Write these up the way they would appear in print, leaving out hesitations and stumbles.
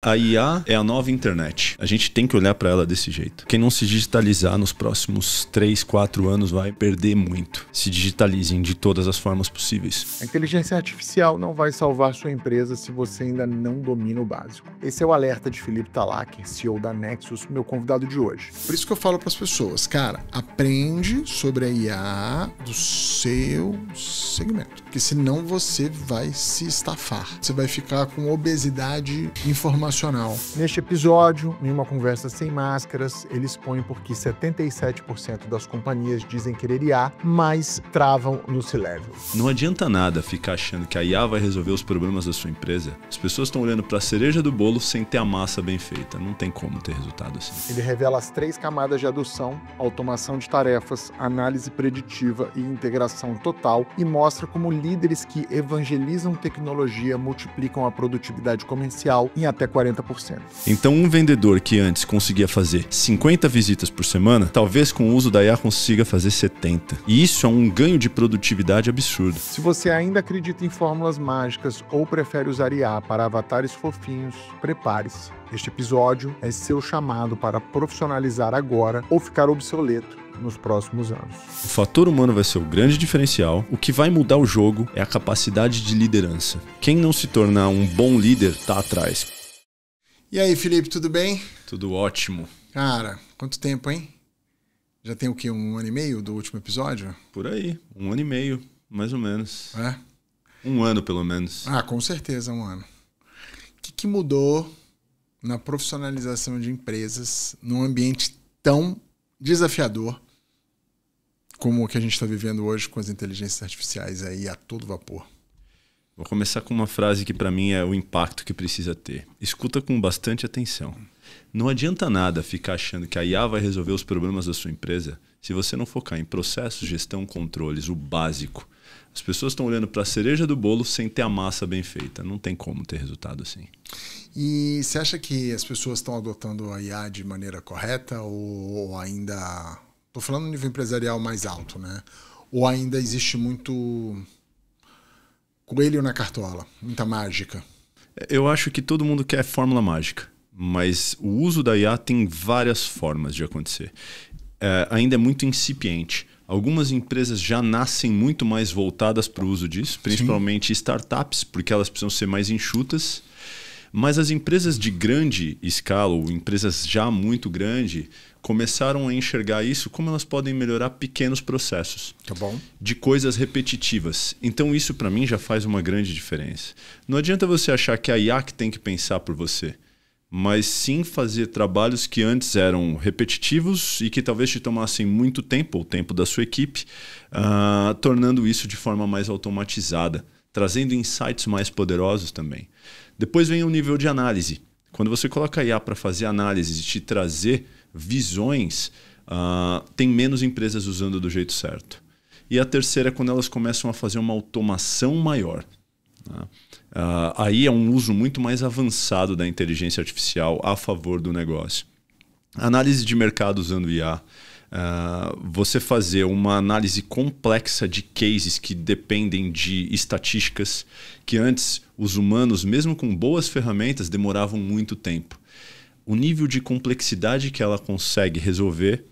A IA é a nova internet. A gente tem que olhar para ela desse jeito. Quem não se digitalizar nos próximos 3, 4 anos vai perder muito. Se digitalizem de todas as formas possíveis. A inteligência artificial não vai salvar sua empresa se você ainda não domina o básico. Esse é o alerta de Felipe Talaker, CEO da Nexus, meu convidado de hoje. Por isso que eu falo para as pessoas, cara, aprende sobre a IA do seu segmento. Porque senão você vai se estafar. Você vai ficar com obesidade informacional. Neste episódio, em uma conversa sem máscaras, ele expõe por que 77% das companhias dizem querer IA, mas travam no C-Level. Não adianta nada ficar achando que a IA vai resolver os problemas da sua empresa. As pessoas estão olhando para a cereja do bolo sem ter a massa bem feita. Não tem como ter resultado assim. Ele revela as 3 camadas de adoção, automação de tarefas, análise preditiva e integração total, e mostra como líderes que evangelizam tecnologia multiplicam a produtividade comercial em até 40%. Então, um vendedor que antes conseguia fazer 50 visitas por semana, talvez com o uso da IA consiga fazer 70. E isso é um ganho de produtividade absurdo. Se você ainda acredita em fórmulas mágicas ou prefere usar IA para avatares fofinhos, prepare-se. Este episódio é seu chamado para profissionalizar agora ou ficar obsoleto nos próximos anos. O fator humano vai ser o grande diferencial. O que vai mudar o jogo é a capacidade de liderança. Quem não se tornar um bom líder está atrás. E aí, Felipe, tudo bem? Tudo ótimo. Cara, quanto tempo, hein? Já tem o quê? 1 ano e meio do último episódio? Por aí, 1 ano e meio, mais ou menos. É? 1 ano, pelo menos. Ah, com certeza, 1 ano. O que mudou na profissionalização de empresas num ambiente tão desafiador como o que a gente está vivendo hoje com as inteligências artificiais aí a todo vapor? Vou começar com uma frase que para mim é o impacto que precisa ter. Escuta com bastante atenção. Não adianta nada ficar achando que a IA vai resolver os problemas da sua empresa se você não focar em processos, gestão, controles, o básico. As pessoas estão olhando para a cereja do bolo sem ter a massa bem feita. Não tem como ter resultado assim. E você acha que as pessoas estão adotando a IA de maneira correta ou ainda... Estou falando no nível empresarial mais alto, né? Ou ainda existe muito coelho na cartola, muita mágica? Eu acho que todo mundo quer fórmula mágica, mas o uso da IA tem várias formas de acontecer. Ainda é muito incipiente. Algumas empresas já nascem muito mais voltadas para o uso disso, principalmente startups, porque elas precisam ser mais enxutas. Mas as empresas de grande escala, ou empresas já muito grandes, começaram a enxergar isso como elas podem melhorar pequenos processos. Tá bom. De coisas repetitivas. Então isso para mim já faz uma grande diferença. Não adianta você achar que a IA que tem que pensar por você, mas sim fazer trabalhos que antes eram repetitivos e que talvez te tomassem muito tempo, ou tempo da sua equipe, tornando isso de forma mais automatizada, trazendo insights mais poderosos também. Depois vem o nível de análise. Quando você coloca a IA para fazer análises e te trazer visões, tem menos empresas usando do jeito certo. E a terceira é quando elas começam a fazer uma automação maior. Aí é um uso muito mais avançado da inteligência artificial a favor do negócio. Análise de mercado usando IA. Você fazer uma análise complexa de cases que dependem de estatísticas que antes os humanos, mesmo com boas ferramentas, demoravam muito tempo. O nível de complexidade que ela consegue resolver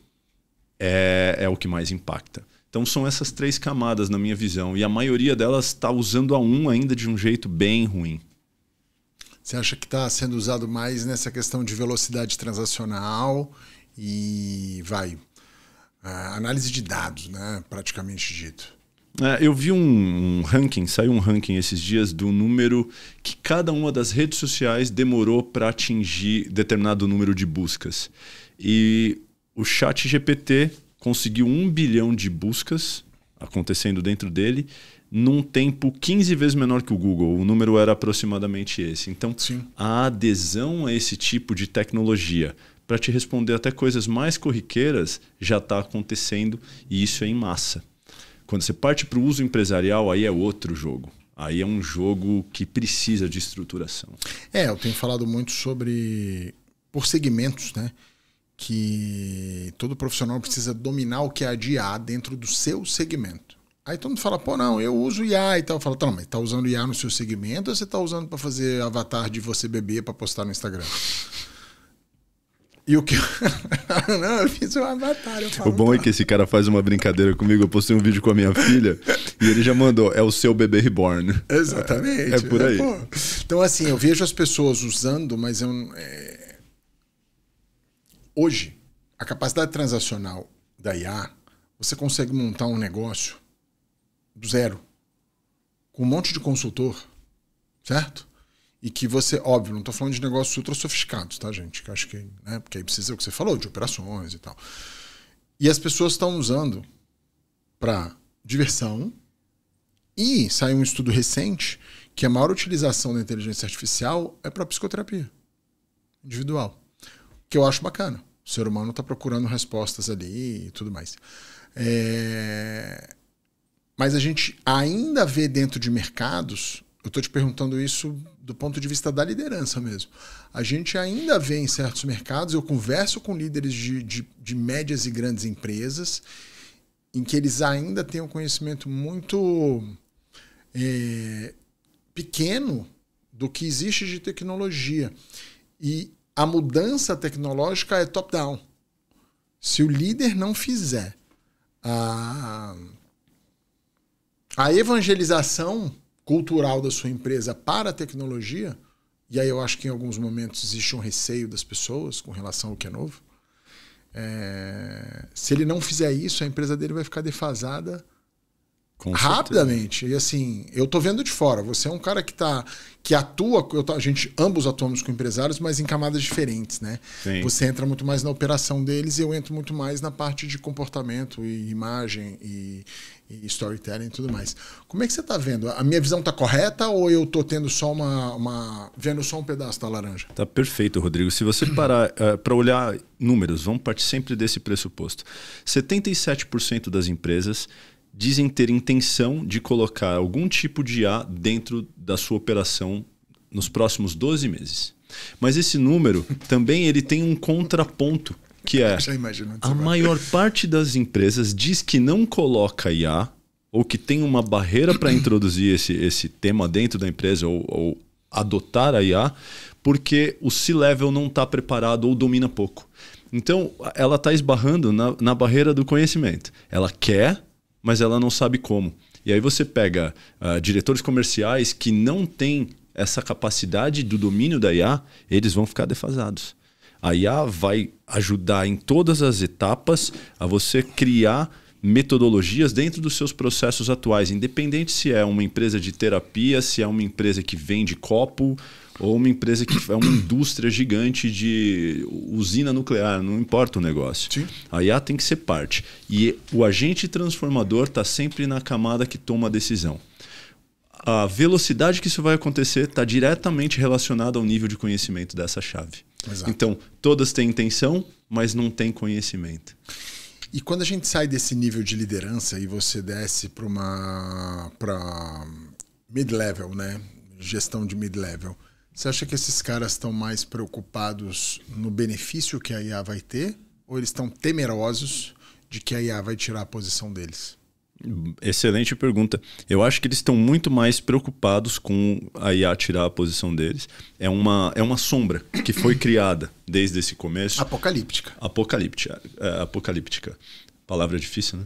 é o que mais impacta. Então são essas 3 camadas na minha visão e a maioria delas está usando a ainda de um jeito bem ruim. Você acha que está sendo usado mais nessa questão de velocidade transacional e análise de dados, né? Praticamente dito? Eu vi um ranking, saiu um ranking esses dias do número que cada uma das redes sociais demorou para atingir determinado número de buscas. E o ChatGPT conseguiu 1 bilhão de buscas acontecendo dentro dele num tempo 15 vezes menor que o Google. O número era aproximadamente esse. Então, a adesão a esse tipo de tecnologia para te responder até coisas mais corriqueiras já está acontecendo e isso é em massa. Quando você parte para o uso empresarial, aí é outro jogo. Aí é um jogo que precisa de estruturação. Eu tenho falado muito sobre, por segmentos, né? Que todo profissional precisa dominar o que há de IA dentro do seu segmento. Aí todo mundo fala, pô, não, eu uso IA e tal. Eu falo, tá, mas tá usando IA no seu segmento ou você tá usando para fazer avatar de você beber para postar no Instagram? E o que... não, eu fiz um avatar. Eu falo, o bom é que esse cara faz uma brincadeira comigo. Eu postei um vídeo com a minha filha e ele já mandou, é o seu bebê reborn. Exatamente. É por aí. Então, assim, eu vejo as pessoas usando, mas hoje, a capacidade transacional da IA, você consegue montar um negócio do zero, com um monte de consultor, certo? E que você, óbvio, não estou falando de negócios ultra sofisticados, tá, gente? Que eu acho que, né, porque aí precisa o que você falou, de operações e tal. E as pessoas estão usando para diversão. E saiu um estudo recente que a maior utilização da inteligência artificial é para psicoterapia individual. Que eu acho bacana. O ser humano está procurando respostas ali e tudo mais. Mas a gente ainda vê dentro de mercados, eu estou te perguntando isso do ponto de vista da liderança mesmo. A gente ainda vê em certos mercados, eu converso com líderes de médias e grandes empresas, em que eles ainda têm um conhecimento muito pequeno do que existe de tecnologia. E a mudança tecnológica é top-down. Se o líder não fizer a evangelização cultural da sua empresa para a tecnologia, e aí eu acho que em alguns momentos existe um receio das pessoas com relação ao que é novo, se ele não fizer isso, a empresa dele vai ficar defasada rapidamente. E assim, eu tô vendo de fora. Você é um cara que atua, a gente ambos atuamos com empresários, mas em camadas diferentes, né? Sim. Você entra muito mais na operação deles e eu entro muito mais na parte de comportamento e imagem e storytelling e tudo mais. Como é que você tá vendo? A minha visão tá correta ou eu tô tendo só vendo só um pedaço da laranja? Tá perfeito, Rodrigo. Se você parar para olhar números, vamos partir sempre desse pressuposto. 77% das empresas dizem ter intenção de colocar algum tipo de IA dentro da sua operação nos próximos 12 meses. Mas esse número também ele tem um contraponto, que é a maior parte das empresas diz que não coloca IA ou que tem uma barreira para introduzir esse tema dentro da empresa ou adotar a IA porque o C-Level não está preparado ou domina pouco. Então, ela está esbarrando na barreira do conhecimento. Ela quer, mas ela não sabe como. E aí você pega diretores comerciais que não têm essa capacidade do domínio da IA, eles vão ficar defasados. A IA vai ajudar em todas as etapas a você criar metodologias dentro dos seus processos atuais, independente se é uma empresa de terapia, se é uma empresa que vende copo, ou uma empresa que é uma indústria gigante de usina nuclear, não importa o negócio. Sim. A IA tem que ser parte. E o agente transformador está sempre na camada que toma a decisão. A velocidade que isso vai acontecer está diretamente relacionada ao nível de conhecimento dessa chave. Exato. Então, todas têm intenção, mas não têm conhecimento. E quando a gente sai desse nível de liderança e você desce para mid-level, né? Gestão de mid-level, você acha que esses caras estão mais preocupados no benefício que a IA vai ter ou eles estão temerosos de que a IA vai tirar a posição deles? Excelente pergunta. Eu acho que eles estão muito mais preocupados com a IA tirar a posição deles. É uma sombra que foi criada desde esse começo. Apocalíptica. Apocalíptica. Palavra difícil, né?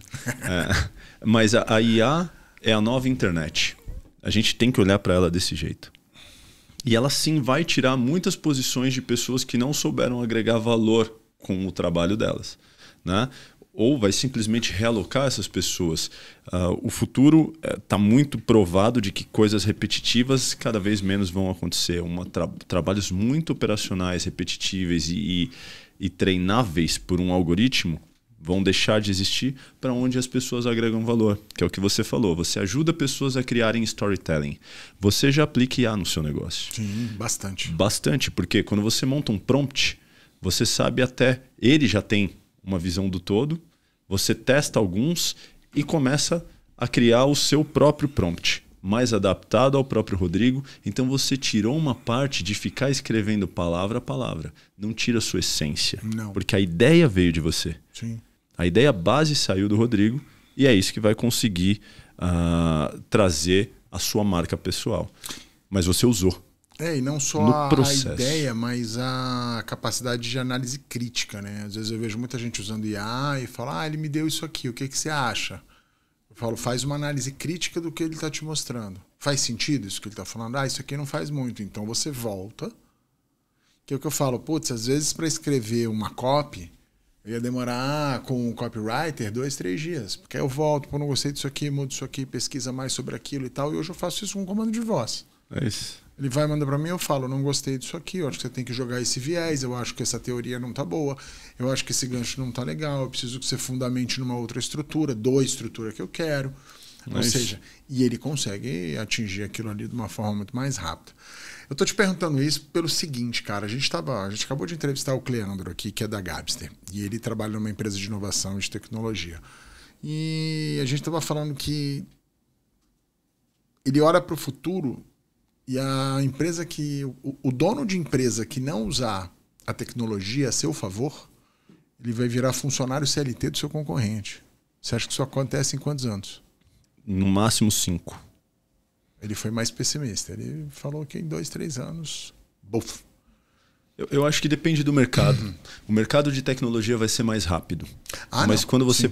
Mas a IA é a nova internet. A gente tem que olhar para ela desse jeito. E ela sim vai tirar muitas posições de pessoas que não souberam agregar valor com o trabalho delas, né? Ou vai simplesmente realocar essas pessoas. O futuro está muito provado de que coisas repetitivas cada vez menos vão acontecer. Trabalhos muito operacionais, repetitíveis e treináveis por um algoritmo vão deixar de existir para onde as pessoas agregam valor, que é o que você falou. Você ajuda pessoas a criarem storytelling. Você já aplica IA no seu negócio. Sim, bastante. Bastante, porque quando você monta um prompt, você sabe até... Ele já tem uma visão do todo, você testa alguns e começa a criar o seu próprio prompt, mais adaptado ao próprio Rodrigo. Então você tirou uma parte de ficar escrevendo palavra a palavra. Não tira a sua essência. Não. Porque a ideia veio de você. Sim. A ideia base saiu do Rodrigo e é isso que vai conseguir trazer a sua marca pessoal. Mas você usou. E não só a ideia, mas a capacidade de análise crítica, né? Às vezes eu vejo muita gente usando IA e fala, ele me deu isso aqui, o que você acha? Eu falo, faz uma análise crítica do que ele está te mostrando. Faz sentido isso que ele está falando? Isso aqui não faz muito. Então você volta. Que é o que eu falo, putz, às vezes para escrever uma copy, eu ia demorar com um copywriter 2, 3 dias. Porque aí eu volto, não gostei disso aqui, mudo isso aqui, pesquisa mais sobre aquilo e tal. E hoje eu faço isso com um comando de voz. É isso. Ele vai mandar para mim, eu falo, não gostei disso aqui, eu acho que você tem que jogar esse viés, eu acho que essa teoria não tá boa, eu acho que esse gancho não tá legal, eu preciso que você fundamente numa outra estrutura, estrutura que eu quero. Ou seja, e ele consegue atingir aquilo ali de uma forma muito mais rápida. Eu tô te perguntando isso pelo seguinte, cara, a gente acabou de entrevistar o Cleandro aqui, que é da Gabster, e ele trabalha numa empresa de inovação e de tecnologia. E a gente tava falando que ele olha para o futuro. E a empresa o dono de empresa que não usar a tecnologia a seu favor, ele vai virar funcionário CLT do seu concorrente. Você acha que isso acontece em quantos anos? No máximo 5. Ele foi mais pessimista. Ele falou que em 2, 3 anos... Buf. Eu acho que depende do mercado. O mercado de tecnologia vai ser mais rápido. Mas quando você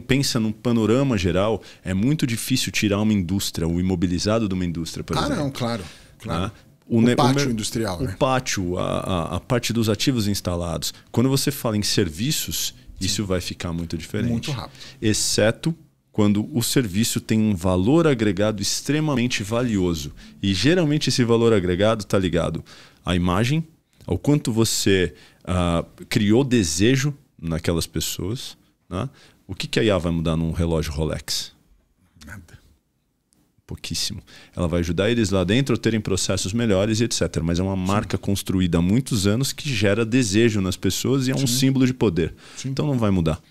pensa num panorama geral, é muito difícil tirar uma indústria, o imobilizado de uma indústria, por exemplo. Claro. O pátio industrial. O pátio, a parte dos ativos instalados. Quando você fala em serviços, isso vai ficar muito diferente. Muito rápido. Exceto quando o serviço tem um valor agregado extremamente valioso. E geralmente esse valor agregado está ligado à imagem, ao quanto você criou desejo naquelas pessoas. Né? O que a IA vai mudar num relógio Rolex? Nada. Pouquíssimo. Ela vai ajudar eles lá dentro a terem processos melhores e etc. Mas é uma marca construída há muitos anos que gera desejo nas pessoas e é um símbolo de poder. Então não vai mudar.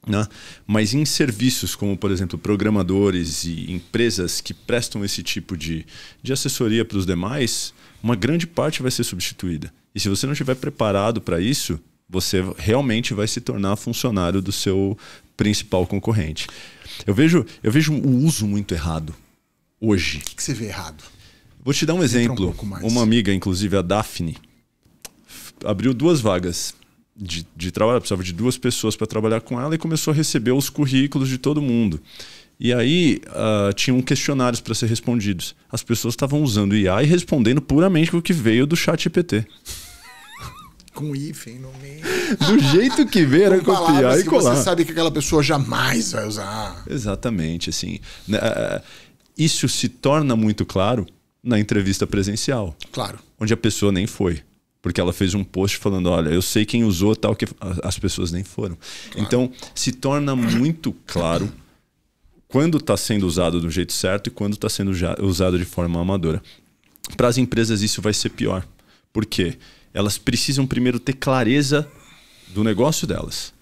Né? Mas em serviços como, por exemplo, programadores e empresas que prestam esse tipo de assessoria para os demais, uma grande parte vai ser substituída. E se você não estiver preparado para isso, você realmente vai se tornar funcionário do seu principal concorrente. Eu vejo o uso muito errado hoje. O que você vê errado? Vou te dar um exemplo. Uma amiga, inclusive a Daphne, abriu 2 vagas de trabalho. Precisava de 2 pessoas para trabalhar com ela e começou a receber os currículos de todo mundo. E aí tinham questionários para ser respondidos. As pessoas estavam usando IA e respondendo puramente com o que veio do ChatGPT. Com hífen no meio. Do jeito que veio, era copiar e colar. Você sabe que aquela pessoa jamais vai usar. Exatamente, assim. Isso se torna muito claro na entrevista presencial. Claro. Onde a pessoa nem foi. Porque ela fez um post falando, olha, eu sei quem usou tal, que as pessoas nem foram. Claro. Então, se torna muito claro quando está sendo usado do jeito certo e quando está sendo usado de forma amadora. Para as empresas isso vai ser pior. Por quê? Elas precisam primeiro ter clareza do negócio delas.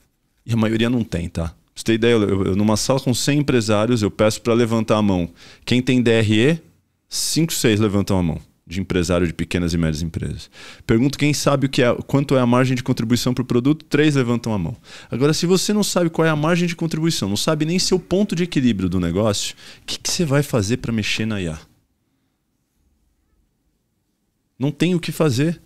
E a maioria não tem, tá? Pra você ter ideia, eu numa sala com 100 empresários, eu peço para levantar a mão. Quem tem DRE, 5, 6 levantam a mão. De empresário de pequenas e médias empresas. Pergunto quem sabe quanto é a margem de contribuição para o produto, 3 levantam a mão. Agora, se você não sabe qual é a margem de contribuição, não sabe nem seu ponto de equilíbrio do negócio, o que você vai fazer para mexer na IA? Não tem o que fazer.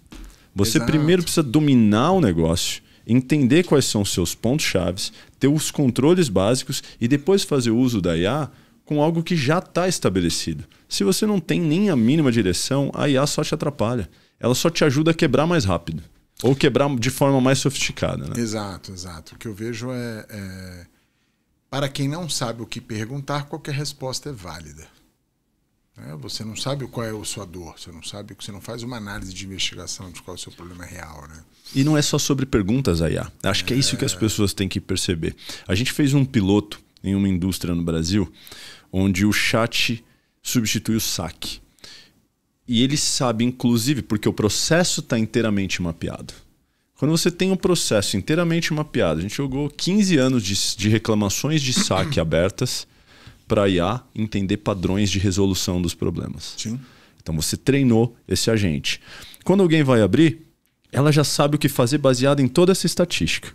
Você primeiro precisa dominar o negócio, entender quais são os seus pontos-chave, ter os controles básicos e depois fazer o uso da IA com algo que já está estabelecido. Se você não tem nem a mínima direção, a IA só te atrapalha. Ela só te ajuda a quebrar mais rápido. Ou quebrar de forma mais sofisticada. Né? Exato. O que eu vejo para quem não sabe o que perguntar, qualquer resposta é válida. Você não sabe qual é a sua dor, você não faz uma análise de investigação de qual é o seu problema real. Né? E não é só sobre perguntas, a IA. Acho que é isso que as pessoas têm que perceber. A gente fez um piloto em uma indústria no Brasil, onde o chat substitui o saque. E ele sabe, inclusive, porque o processo está inteiramente mapeado. Quando você tem um processo inteiramente mapeado, a gente jogou 15 anos de reclamações de saque abertas para a IA entender padrões de resolução dos problemas. Sim. Então você treinou esse agente. Quando alguém vai abrir, ela já sabe o que fazer baseado em toda essa estatística.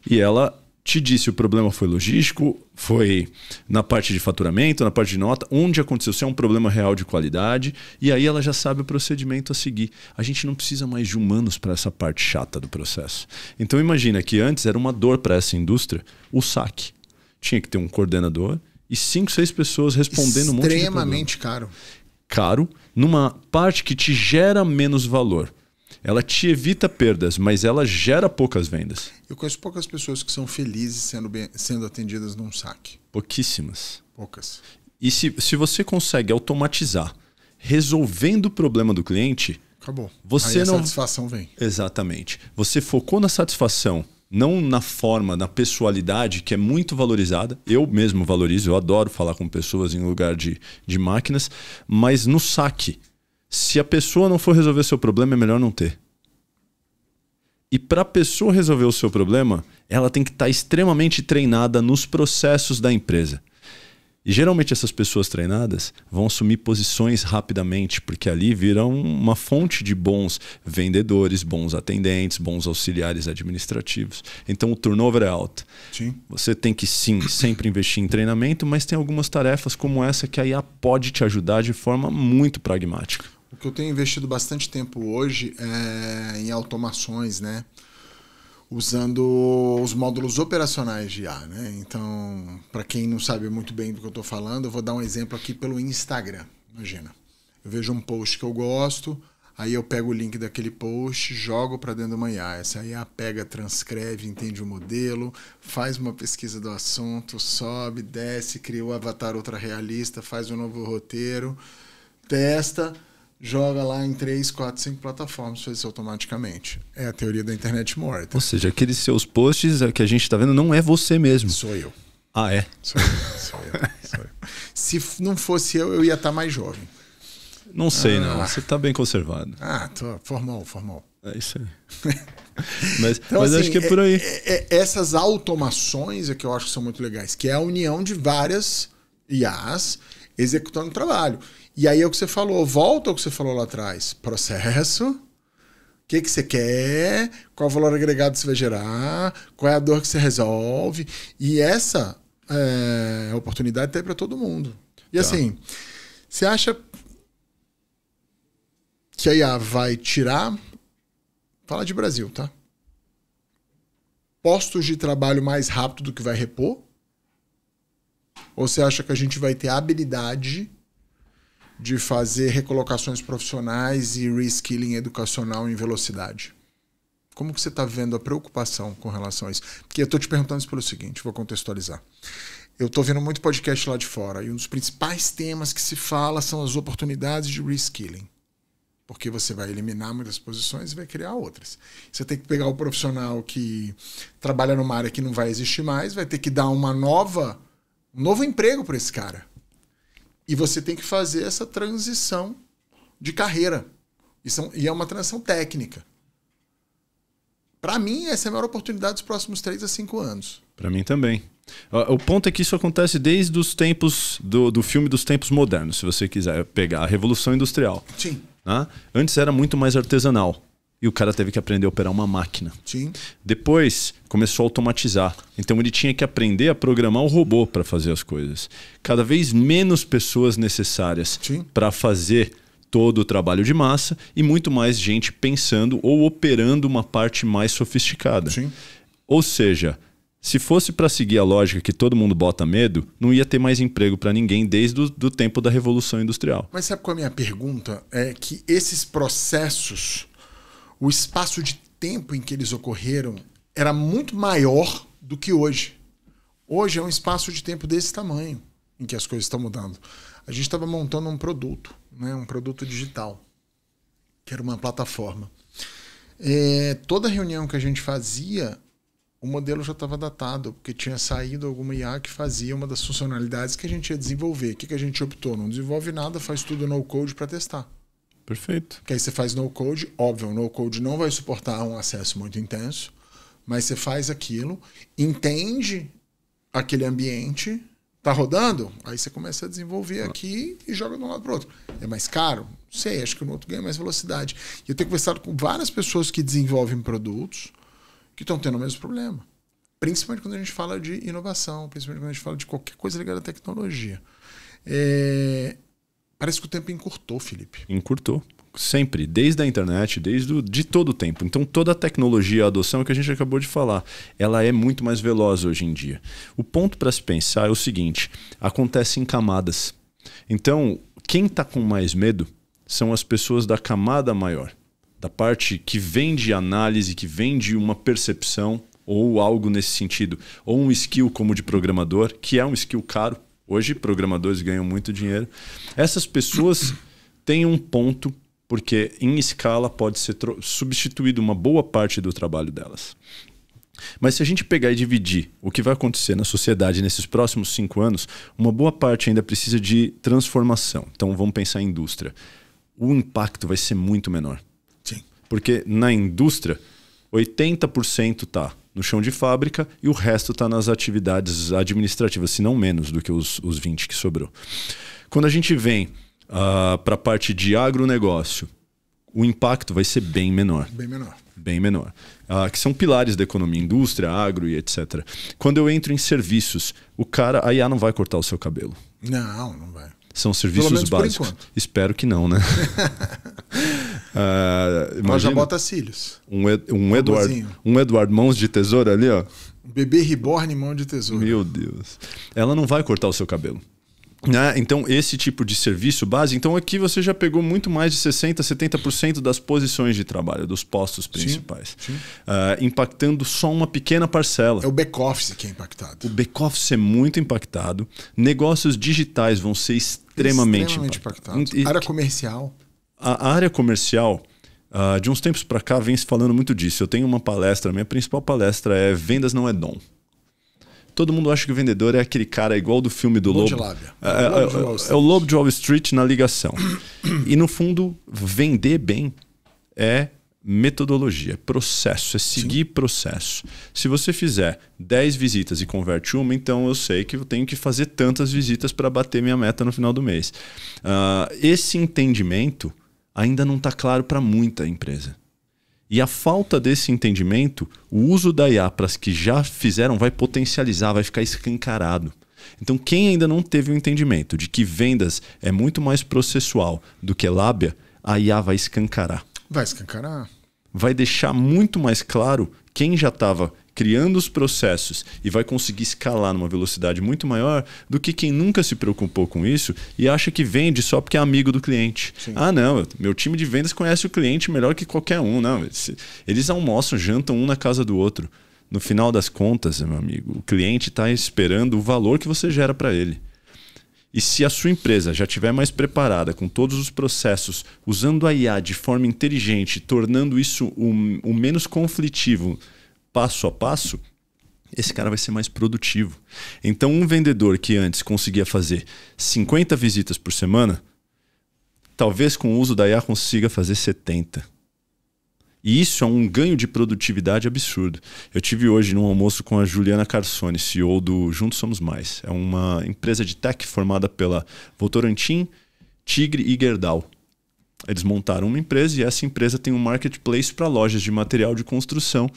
E ela te disse o problema foi logístico, foi na parte de faturamento, na parte de nota, onde aconteceu, se é um problema real de qualidade, e aí ela já sabe o procedimento a seguir. A gente não precisa mais de humanos para essa parte chata do processo. Então imagina que antes era uma dor para essa indústria o saque. Tinha que ter um coordenador e 5, 6 pessoas respondendo um monte de problema. Extremamente caro. Caro, numa parte que te gera menos valor. Ela te evita perdas, mas ela gera poucas vendas. Eu conheço poucas pessoas que são felizes sendo atendidas num saque. Pouquíssimas. Poucas. E se você consegue automatizar, resolvendo o problema do cliente... Acabou. Você aí a não... satisfação vem. Exatamente. Você focou na satisfação, não na forma, na pessoalidade, que é muito valorizada. Eu mesmo valorizo, eu adoro falar com pessoas em lugar de máquinas, mas no saque... Se a pessoa não for resolver seu problema, é melhor não ter. E para a pessoa resolver o seu problema, ela tem que estar extremamente treinada nos processos da empresa. E geralmente essas pessoas treinadas vão assumir posições rapidamente, porque ali viram uma fonte de bons vendedores, bons atendentes, bons auxiliares administrativos. Então o turnover é alto. Sim. Você tem que sim sempre investir em treinamento, mas tem algumas tarefas como essa que a IA pode te ajudar de forma muito pragmática. O que eu tenho investido bastante tempo hoje é em automações, né? Usando os módulos operacionais de IA, né? Então, para quem não sabe muito bem do que eu estou falando, eu vou dar um exemplo aqui pelo Instagram. Imagina, eu vejo um post que eu gosto, aí eu pego o link daquele post, jogo para dentro de uma IA. Essa IA pega, transcreve, entende o modelo, faz uma pesquisa do assunto, sobe, desce, cria o avatar ultra realista, faz um novo roteiro, testa... Joga lá em 3, 4, 5 plataformas, faz isso automaticamente. É a teoria da internet morta. Ou seja, aqueles seus posts que a gente está vendo não é você mesmo. Sou eu. Ah, é? Sou eu. Se não fosse eu ia estar mais jovem. Não sei, não. Você está bem conservado. Tô formal. É isso aí. Mas assim, acho que é por aí. Essas automações é que eu acho que são muito legais, que é a união de várias IAs executando o trabalho. E aí é o que você falou, volta ao que você falou lá atrás. Processo, o que você quer, qual o valor agregado que você vai gerar, qual é a dor que você resolve. E essa oportunidade tem para todo mundo. E assim, você acha que a IA vai tirar, fala de Brasil, tá? Postos de trabalho mais rápido do que vai repor? Ou você acha que a gente vai ter a habilidade de fazer recolocações profissionais e reskilling educacional em velocidade? Como que você está vendo a preocupação com relação a isso? Porque eu estou te perguntando isso pelo seguinte, vou contextualizar. Eu estou vendo muito podcast lá de fora e um dos principais temas que se fala são as oportunidades de reskilling. Porque você vai eliminar muitas posições e vai criar outras. Você tem que pegar o profissional que trabalha numa área que não vai existir mais, vai ter que dar um novo emprego para esse cara. E você tem que fazer essa transição de carreira. E é uma transição técnica. Para mim, essa é a maior oportunidade dos próximos 3 a 5 anos. Para mim também. O ponto é que isso acontece desde os tempos do filme dos tempos modernos, se você quiser pegar a Revolução Industrial. Sim. Né? Antes era muito mais artesanal. E o cara teve que aprender a operar uma máquina. Sim. Depois começou a automatizar. Então ele tinha que aprender a programar o robô para fazer as coisas. Cada vez menos pessoas necessárias para fazer todo o trabalho de massa e muito mais gente pensando ou operando uma parte mais sofisticada. Sim. Ou seja, se fosse para seguir a lógica que todo mundo bota medo, não ia ter mais emprego para ninguém desde o tempo da Revolução Industrial. Mas sabe qual é a minha pergunta? É que esses processos, o espaço de tempo em que eles ocorreram era muito maior do que hoje. Hoje é um espaço de tempo desse tamanho em que as coisas estão mudando. A gente estava montando um produto, né? Um produto digital, que era uma plataforma. Toda reunião que a gente fazia, o modelo já estava datado, porque tinha saído alguma IA que fazia uma das funcionalidades que a gente ia desenvolver. O que a gente optou? Não desenvolve nada, faz tudo no code para testar. Perfeito. Porque aí você faz no code, óbvio, o no code não vai suportar um acesso muito intenso, mas você faz aquilo, entende aquele ambiente, tá rodando, aí você começa a desenvolver aqui e joga de um lado para o outro. É mais caro? Não sei, acho que no outro ganha mais velocidade. E eu tenho conversado com várias pessoas que desenvolvem produtos que estão tendo o mesmo problema. Principalmente quando a gente fala de inovação, principalmente quando a gente fala de qualquer coisa ligada à tecnologia. Parece que o tempo encurtou, Felipe. Encurtou. Sempre, desde a internet, de todo o tempo. Então toda a tecnologia, a adoção que a gente acabou de falar, ela é muito mais veloz hoje em dia. O ponto para se pensar é o seguinte, acontece em camadas. Então, quem está com mais medo são as pessoas da camada maior, da parte que vem de análise, que vem de uma percepção ou algo nesse sentido, ou um skill como de programador, que é um skill caro. Hoje, programadores ganham muito dinheiro. Essas pessoas têm um ponto, porque em escala pode ser substituído uma boa parte do trabalho delas. Mas se a gente pegar e dividir o que vai acontecer na sociedade nesses próximos 5 anos, uma boa parte ainda precisa de transformação. Então vamos pensar em indústria. O impacto vai ser muito menor. Sim. Porque na indústria, 80% está no chão de fábrica e o resto está nas atividades administrativas, se não menos do que os 20% que sobrou. Quando a gente vem para a parte de agronegócio, o impacto vai ser bem menor. Bem menor. Bem menor. Que são pilares da economia, indústria, agro e etc. Quando eu entro em serviços, a IA não vai cortar o seu cabelo. Não vai. São serviços básicos. Espero que não, né? Mas já bota cílios. Um Eduardo Mãos de Tesoura ali, ó. Bebê reborn mão de tesoura. Meu Deus. Ela não vai cortar o seu cabelo. Então, esse tipo de serviço base, então aqui você já pegou muito mais de 60%, 70% das posições de trabalho, dos postos principais. Sim. Impactando só uma pequena parcela. É o back-office que é impactado. O back-office é muito impactado. Negócios digitais vão ser extremamente impactados. Área comercial. A área comercial, de uns tempos para cá, vem se falando muito disso. Eu tenho uma palestra, minha principal palestra é Vendas não é dom. Todo mundo acha que o vendedor é aquele cara igual do filme do Lobo. É o Lobo de Wall Street na ligação. E no fundo, vender bem é metodologia, é processo, é seguir processo. Se você fizer 10 visitas e converte uma, então eu sei que eu tenho que fazer tantas visitas para bater minha meta no final do mês. Esse entendimento ainda não está claro para muita empresa. E a falta desse entendimento, o uso da IA para as que já fizeram vai potencializar, vai ficar escancarado. Então quem ainda não teve o entendimento de que vendas é muito mais processual do que lábia, a IA vai escancarar. Vai escancarar. Vai deixar muito mais claro quem já estava criando os processos e vai conseguir escalar numa velocidade muito maior do que quem nunca se preocupou com isso e acha que vende só porque é amigo do cliente. Sim. Não, meu time de vendas conhece o cliente melhor que qualquer um. Não, eles almoçam, jantam um na casa do outro. No final das contas, meu amigo, o cliente está esperando o valor que você gera para ele. E se a sua empresa já estiver mais preparada com todos os processos, usando a IA de forma inteligente, tornando isso o menos conflitivo passo a passo, esse cara vai ser mais produtivo. Então, um vendedor que antes conseguia fazer 50 visitas por semana, talvez com o uso da IA consiga fazer 70. E isso é um ganho de produtividade absurdo. Eu tive hoje num almoço com a Juliana Carsoni, CEO do Juntos Somos Mais. É uma empresa de tech formada pela Votorantim, Tigre e Gerdau. Eles montaram uma empresa e essa empresa tem um marketplace para lojas de material de construção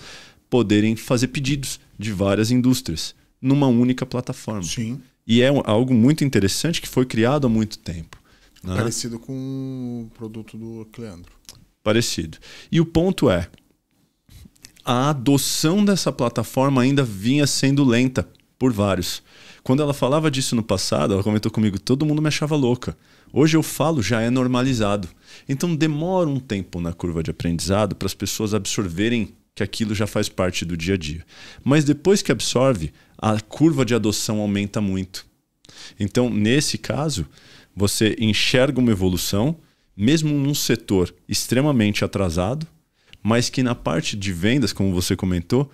poderem fazer pedidos de várias indústrias numa única plataforma. Sim. E é algo muito interessante que foi criado há muito tempo. Né? Parecido com o produto do Cleandro. Parecido. E o ponto é, a adoção dessa plataforma ainda vinha sendo lenta por vários. Quando ela falava disso no passado, ela comentou comigo, todo mundo me achava louca. Hoje eu falo, já é normalizado. Então demora um tempo na curva de aprendizado para as pessoas absorverem que aquilo já faz parte do dia a dia. Mas depois que absorve, a curva de adoção aumenta muito. Então, nesse caso, você enxerga uma evolução, mesmo num setor extremamente atrasado, mas que na parte de vendas, como você comentou,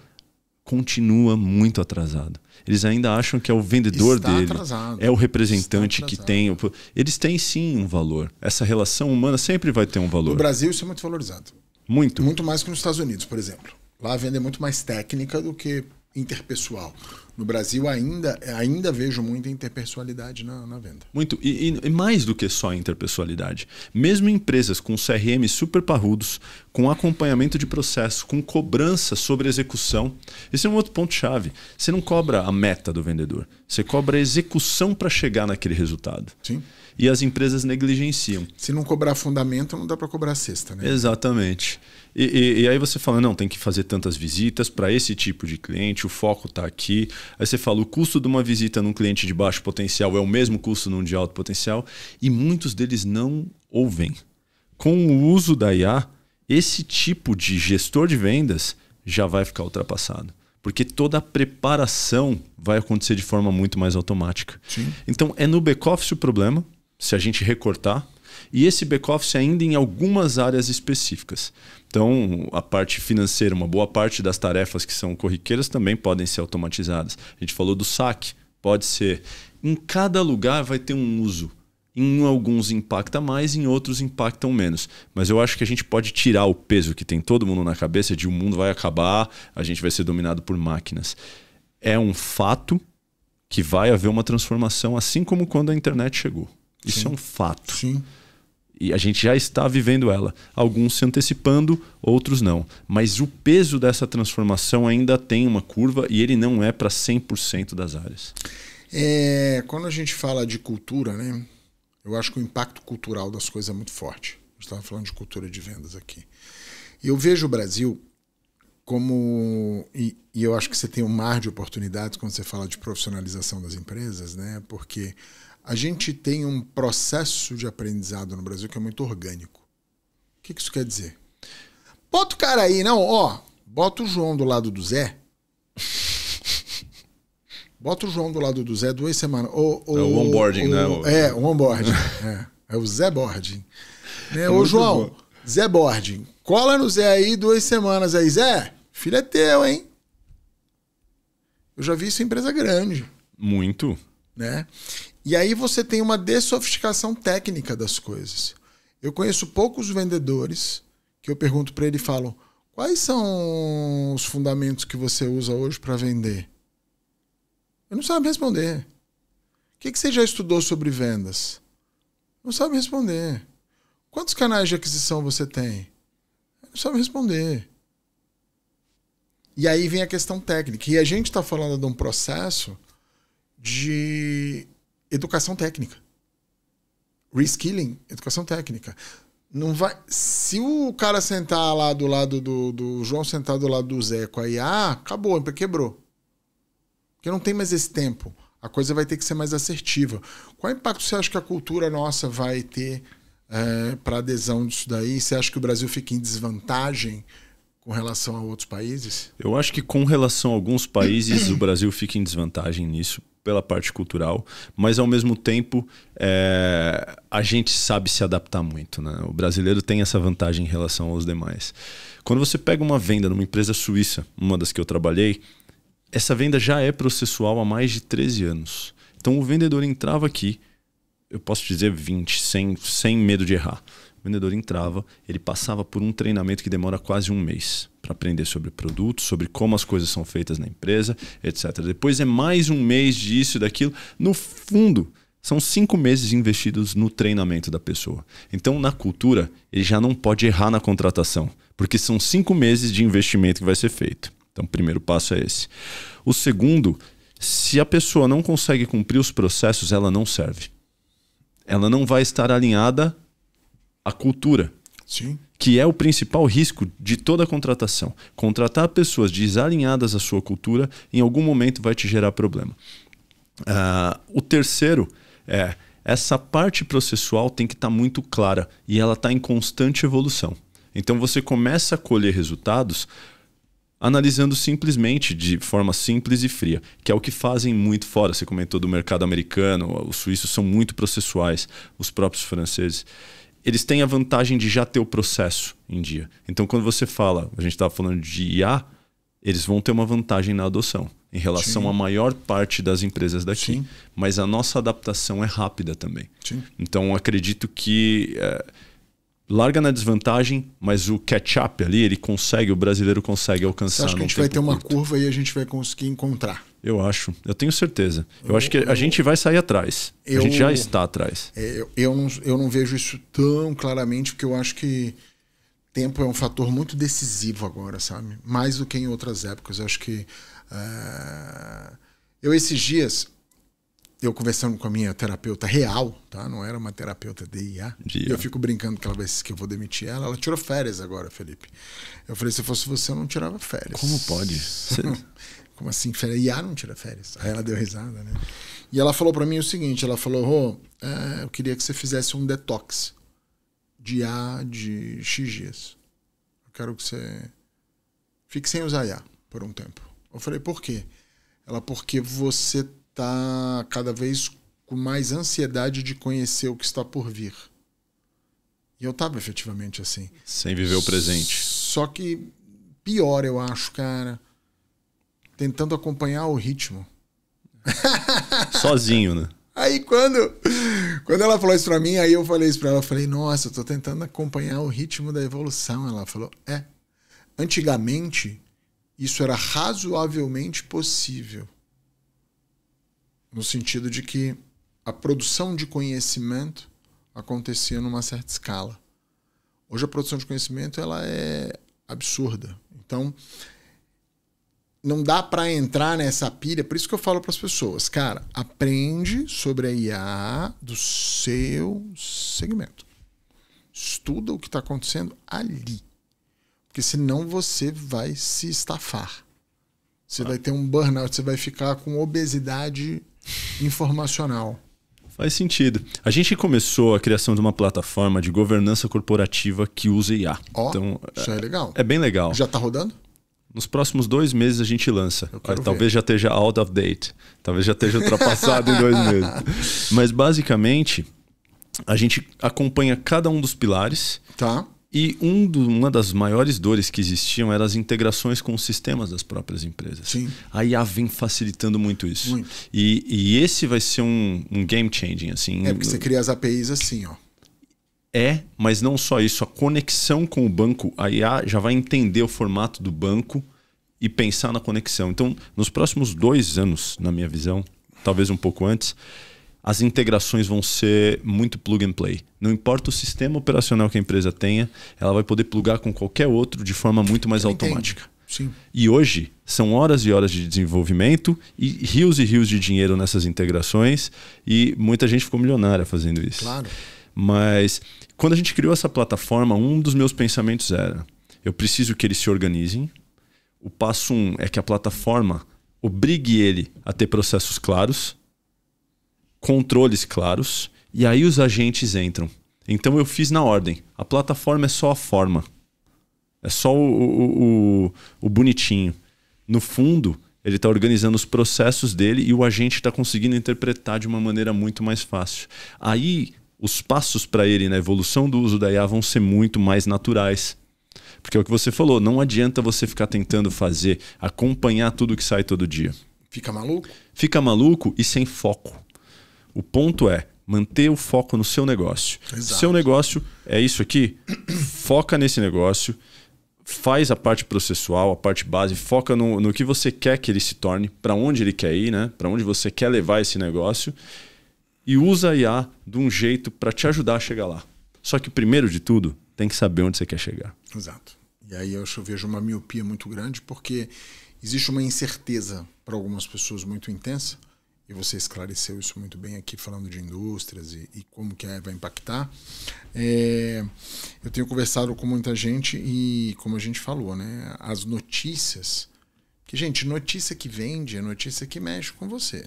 continua muito atrasado. Eles ainda acham que é o vendedor dele, é o representante que tem. Eles têm sim um valor. Essa relação humana sempre vai ter um valor. No Brasil isso é muito valorizado. Muito. Muito mais que nos Estados Unidos, por exemplo. Lá a venda é muito mais técnica do que interpessoal. No Brasil ainda vejo muita interpessoalidade na venda. Muito. E mais do que só interpessoalidade. Mesmo empresas com CRM super parrudos, com acompanhamento de processo, com cobrança sobre execução. Esse é um outro ponto-chave. Você não cobra a meta do vendedor. Você cobra a execução para chegar naquele resultado. Sim. E as empresas negligenciam. Se não cobrar fundamento, não dá para cobrar cesta, né? Exatamente. E aí você fala, não, tem que fazer tantas visitas para esse tipo de cliente, o foco está aqui. Aí você fala, o custo de uma visita num cliente de baixo potencial é o mesmo custo num de alto potencial. E muitos deles não ouvem. Com o uso da IA, esse tipo de gestor de vendas já vai ficar ultrapassado. Porque toda a preparação vai acontecer de forma muito mais automática. Sim. Então é no back-office o problema, se a gente recortar, e esse back-office ainda em algumas áreas específicas. Então, a parte financeira, uma boa parte das tarefas que são corriqueiras também podem ser automatizadas. A gente falou do saque, pode ser. Em cada lugar vai ter um uso. Em alguns impacta mais, em outros impactam menos. Mas eu acho que a gente pode tirar o peso que tem todo mundo na cabeça de o mundo vai acabar, a gente vai ser dominado por máquinas. É um fato que vai haver uma transformação, assim como quando a internet chegou. Isso Sim. é um fato. Sim. E a gente já está vivendo ela. Alguns se antecipando, outros não. Mas o peso dessa transformação ainda tem uma curva e ele não é para 100% das áreas. Quando a gente fala de cultura, né, eu acho que o impacto cultural das coisas é muito forte. A gente estava falando de cultura de vendas aqui. E eu vejo o Brasil como... E eu acho que você tem um mar de oportunidades quando você fala de profissionalização das empresas, né? Porque a gente tem um processo de aprendizado no Brasil que é muito orgânico. O que isso quer dizer? Bota o cara aí, não, ó. Bota o João do lado do Zé. Bota o João do lado do Zé 2 semanas. É o onboarding, né? O onboarding. É o Zé Boarding. Né? Ô, João, bom. Zé Boarding. Cola no Zé aí 2 semanas aí. Zé, filho é teu, hein? Eu já vi isso em empresa grande. Muito. Né? E aí você tem uma dessofisticação técnica das coisas. Eu conheço poucos vendedores que eu pergunto para ele e falo: quais são os fundamentos que você usa hoje para vender? Ele não sabe responder. O que você já estudou sobre vendas? Não sabe responder. Quantos canais de aquisição você tem? Não sabe responder. E aí vem a questão técnica. E a gente está falando de um processo de educação técnica. Reskilling, educação técnica. Não vai... Se o cara sentar lá do lado do João, sentar do lado do Zé com a IA, acabou, quebrou. Porque não tem mais esse tempo. A coisa vai ter que ser mais assertiva. Qual impacto você acha que a cultura nossa vai ter para adesão disso daí? Você acha que o Brasil fica em desvantagem com relação a outros países? Eu acho que com relação a alguns países, o Brasil fica em desvantagem nisso, pela parte cultural, mas ao mesmo tempo a gente sabe se adaptar muito, né? O brasileiro tem essa vantagem em relação aos demais. Quando você pega uma venda numa empresa suíça, uma das que eu trabalhei, essa venda já é processual há mais de 13 anos. Então o vendedor entrava aqui, eu posso dizer 20, sem medo de errar. O vendedor entrava, ele passava por um treinamento que demora quase um mês para aprender sobre produto, sobre como as coisas são feitas na empresa, etc. Depois é mais um mês disso e daquilo. No fundo, são 5 meses investidos no treinamento da pessoa. Então, na cultura, ele já não pode errar na contratação, porque são 5 meses de investimento que vai ser feito. Então, o primeiro passo é esse. O segundo, se a pessoa não consegue cumprir os processos, ela não serve. Ela não vai estar alinhada à cultura. Sim. Que é o principal risco de toda a contratação. Contratar pessoas desalinhadas à sua cultura, em algum momento vai te gerar problema. O terceiro é, essa parte processual tem que estar muito clara e ela está em constante evolução. Então você começa a colher resultados analisando simplesmente, de forma simples e fria, que é o que fazem muito fora. Você comentou do mercado americano, os suíços são muito processuais, os próprios franceses. Eles têm a vantagem de já ter o processo em dia. Então, quando você fala, a gente estava falando de IA, eles vão ter uma vantagem na adoção em relação Sim. à maior parte das empresas daqui. Sim. Mas a nossa adaptação é rápida também. Sim. Então, acredito que larga na desvantagem, mas o catch-up ali, o brasileiro consegue alcançar. Você acha que a gente vai ter uma curva e a gente vai conseguir encontrar? Eu acho. Eu tenho certeza. Eu acho que a gente vai sair atrás. A gente já está atrás. Eu não vejo isso tão claramente, porque eu acho que tempo é um fator muito decisivo agora, sabe? Mais do que em outras épocas. Eu acho que... esses dias, eu conversando com a minha terapeuta real, tá? Não era uma terapeuta de IA. Eu fico brincando que ela vai que eu vou demitir ela. Ela tirou férias agora, Felipe. Eu falei, se fosse você, eu não tirava férias. Como pode? Como assim? IA não tira férias. Aí ela deu risada, né? E ela falou pra mim o seguinte, ela falou, eu queria que você fizesse um detox de IA de X dias. Eu quero que você fique sem usar IA por um tempo. Eu falei, por quê? Ela, porque você tá cada vez com mais ansiedade de conhecer o que está por vir. E eu tava efetivamente assim. Sem viver o presente. Só que pior, eu acho, cara. Tentando acompanhar o ritmo. Sozinho, né? Aí quando ela falou isso pra mim, aí eu falei isso pra ela. Eu falei, nossa, eu tô tentando acompanhar o ritmo da evolução. Ela falou, antigamente isso era razoavelmente possível. No sentido de que a produção de conhecimento acontecia numa certa escala. Hoje a produção de conhecimento ela é absurda. Então, não dá para entrar nessa pilha. Por isso que eu falo para as pessoas, cara, aprende sobre a IA do seu segmento. Estuda o que está acontecendo ali. Porque senão você vai se estafar. Você vai ter um burnout, você vai ficar com obesidade informacional. Faz sentido. A gente começou a criação de uma plataforma de governança corporativa que usa IA. Então, isso é legal. É bem legal. Já está rodando? Nos próximos 2 meses a gente lança. Talvez já esteja out of date. Talvez já esteja ultrapassado em 2 meses. Mas basicamente, a gente acompanha cada um dos pilares. Tá. E uma das maiores dores que existiam eram as integrações com os sistemas das próprias empresas. Sim. A IA vem facilitando muito isso. Muito. E esse vai ser um game changing. Assim. Porque você cria as APIs assim, ó. Mas não só isso. A conexão com o banco, a IA já vai entender o formato do banco e pensar na conexão. Então, nos próximos 2 anos, na minha visão, talvez um pouco antes, as integrações vão ser muito plug and play. Não importa o sistema operacional que a empresa tenha, ela vai poder plugar com qualquer outro de forma muito mais automática. Sim. E hoje são horas e horas de desenvolvimento e rios de dinheiro nessas integrações e muita gente ficou milionária fazendo isso. Claro. Mas quando a gente criou essa plataforma, um dos meus pensamentos era: eu preciso que eles se organizem. O passo 1 é que a plataforma obrigue ele a ter processos claros, controles claros, e aí os agentes entram. Então eu fiz na ordem. A plataforma é só a forma. É só o bonitinho. No fundo, ele está organizando os processos dele e o agente está conseguindo interpretar de uma maneira muito mais fácil. Aí os passos para ele na evolução do uso da IA vão ser muito mais naturais. Porque é o que você falou, não adianta você ficar tentando acompanhar tudo que sai todo dia. Fica maluco? Fica maluco e sem foco. O ponto é manter o foco no seu negócio. Exato. Seu negócio é isso aqui, foca nesse negócio, faz a parte processual, a parte base, foca no que você quer que ele se torne, para onde ele quer ir, né? Para onde você quer levar esse negócio. E usa a IA de um jeito para te ajudar a chegar lá. Só que primeiro de tudo, tem que saber onde você quer chegar. Exato. E aí eu vejo uma miopia muito grande porque existe uma incerteza para algumas pessoas muito intensa, e você esclareceu isso muito bem aqui falando de indústrias e como que vai impactar. Eu tenho conversado com muita gente e, como a gente falou, né, as notícias... Que, gente, notícia que vende é notícia que mexe com você.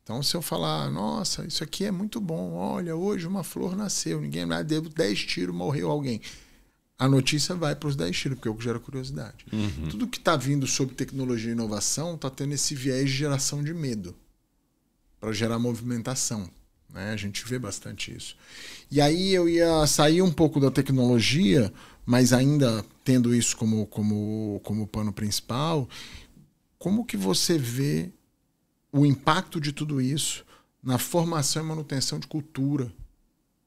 Então, se eu falar, nossa, isso aqui é muito bom, olha, hoje uma flor nasceu, ninguém deu 10 tiros, morreu alguém. A notícia vai para os 10 tiros, porque é o que gera curiosidade. Uhum. Tudo que está vindo sobre tecnologia e inovação está tendo esse viés de geração de medo, para gerar movimentação. Né? A gente vê bastante isso. E aí eu ia sair um pouco da tecnologia, mas ainda tendo isso como pano principal. Como que você vê o impacto de tudo isso na formação e manutenção de cultura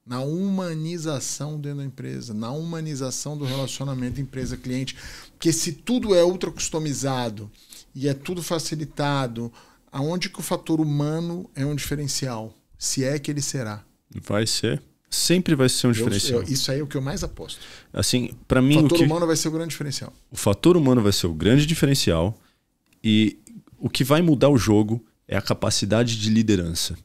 Na humanização dentro da empresa, na humanização do relacionamento empresa-cliente. Porque se tudo é ultra customizado e é tudo facilitado, aonde que o fator humano é um diferencial? Se é que ele será. Vai ser. Sempre vai ser um diferencial. Isso aí é o que eu mais aposto. Assim, para mim, o fator humano vai ser o grande diferencial. O fator humano vai ser o grande diferencial e o que vai mudar o jogo é a capacidade de liderança.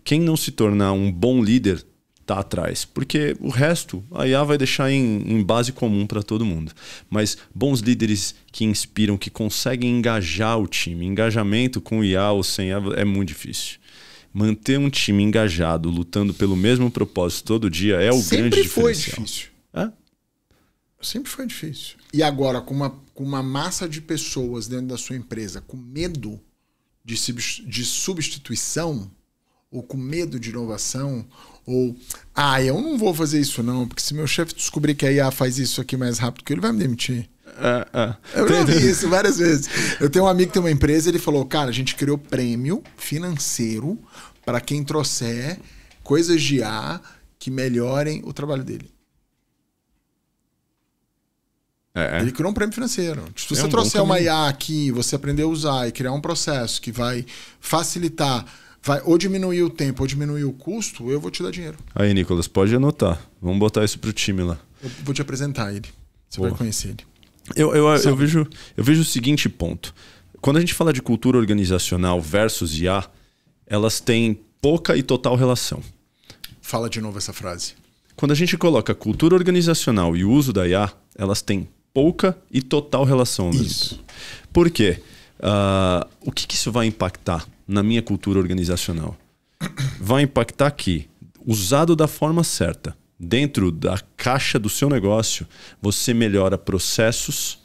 Quem não se tornar um bom líder está atrás, porque o resto a IA vai deixar em base comum para todo mundo. Mas bons líderes que inspiram, que conseguem engajar o time, engajamento com IA ou sem IA é muito difícil. Manter um time engajado, lutando pelo mesmo propósito todo dia é o grande diferencial. Sempre foi difícil. Sempre foi difícil. E agora, com uma massa de pessoas dentro da sua empresa com medo de substituição, ou com medo de inovação, ou eu não vou fazer isso não, porque se meu chefe descobrir que a IA faz isso aqui mais rápido que ele vai me demitir. Eu já vi isso várias vezes. Eu tenho um amigo que tem uma empresa, ele falou, cara, a gente criou prêmio financeiro para quem trouxer coisas de IA que melhorem o trabalho dele. Ele criou um prêmio financeiro. Se você trouxer uma IA aqui, você aprender a usar e criar um processo que vai facilitar, vai ou diminuir o tempo ou diminuir o custo, eu vou te dar dinheiro. Aí, Nicolas, pode anotar. Vamos botar isso pro time lá. Eu vou te apresentar ele. Você vai conhecer ele. Eu vejo o seguinte ponto. Quando a gente fala de cultura organizacional versus IA, elas têm pouca e total relação. Fala de novo essa frase. Quando a gente coloca cultura organizacional e o uso da IA, elas têm pouca e total relação. Isso. Por quê? O que isso vai impactar na minha cultura organizacional? Vai impactar que, usado da forma certa, dentro da caixa do seu negócio, você melhora processos,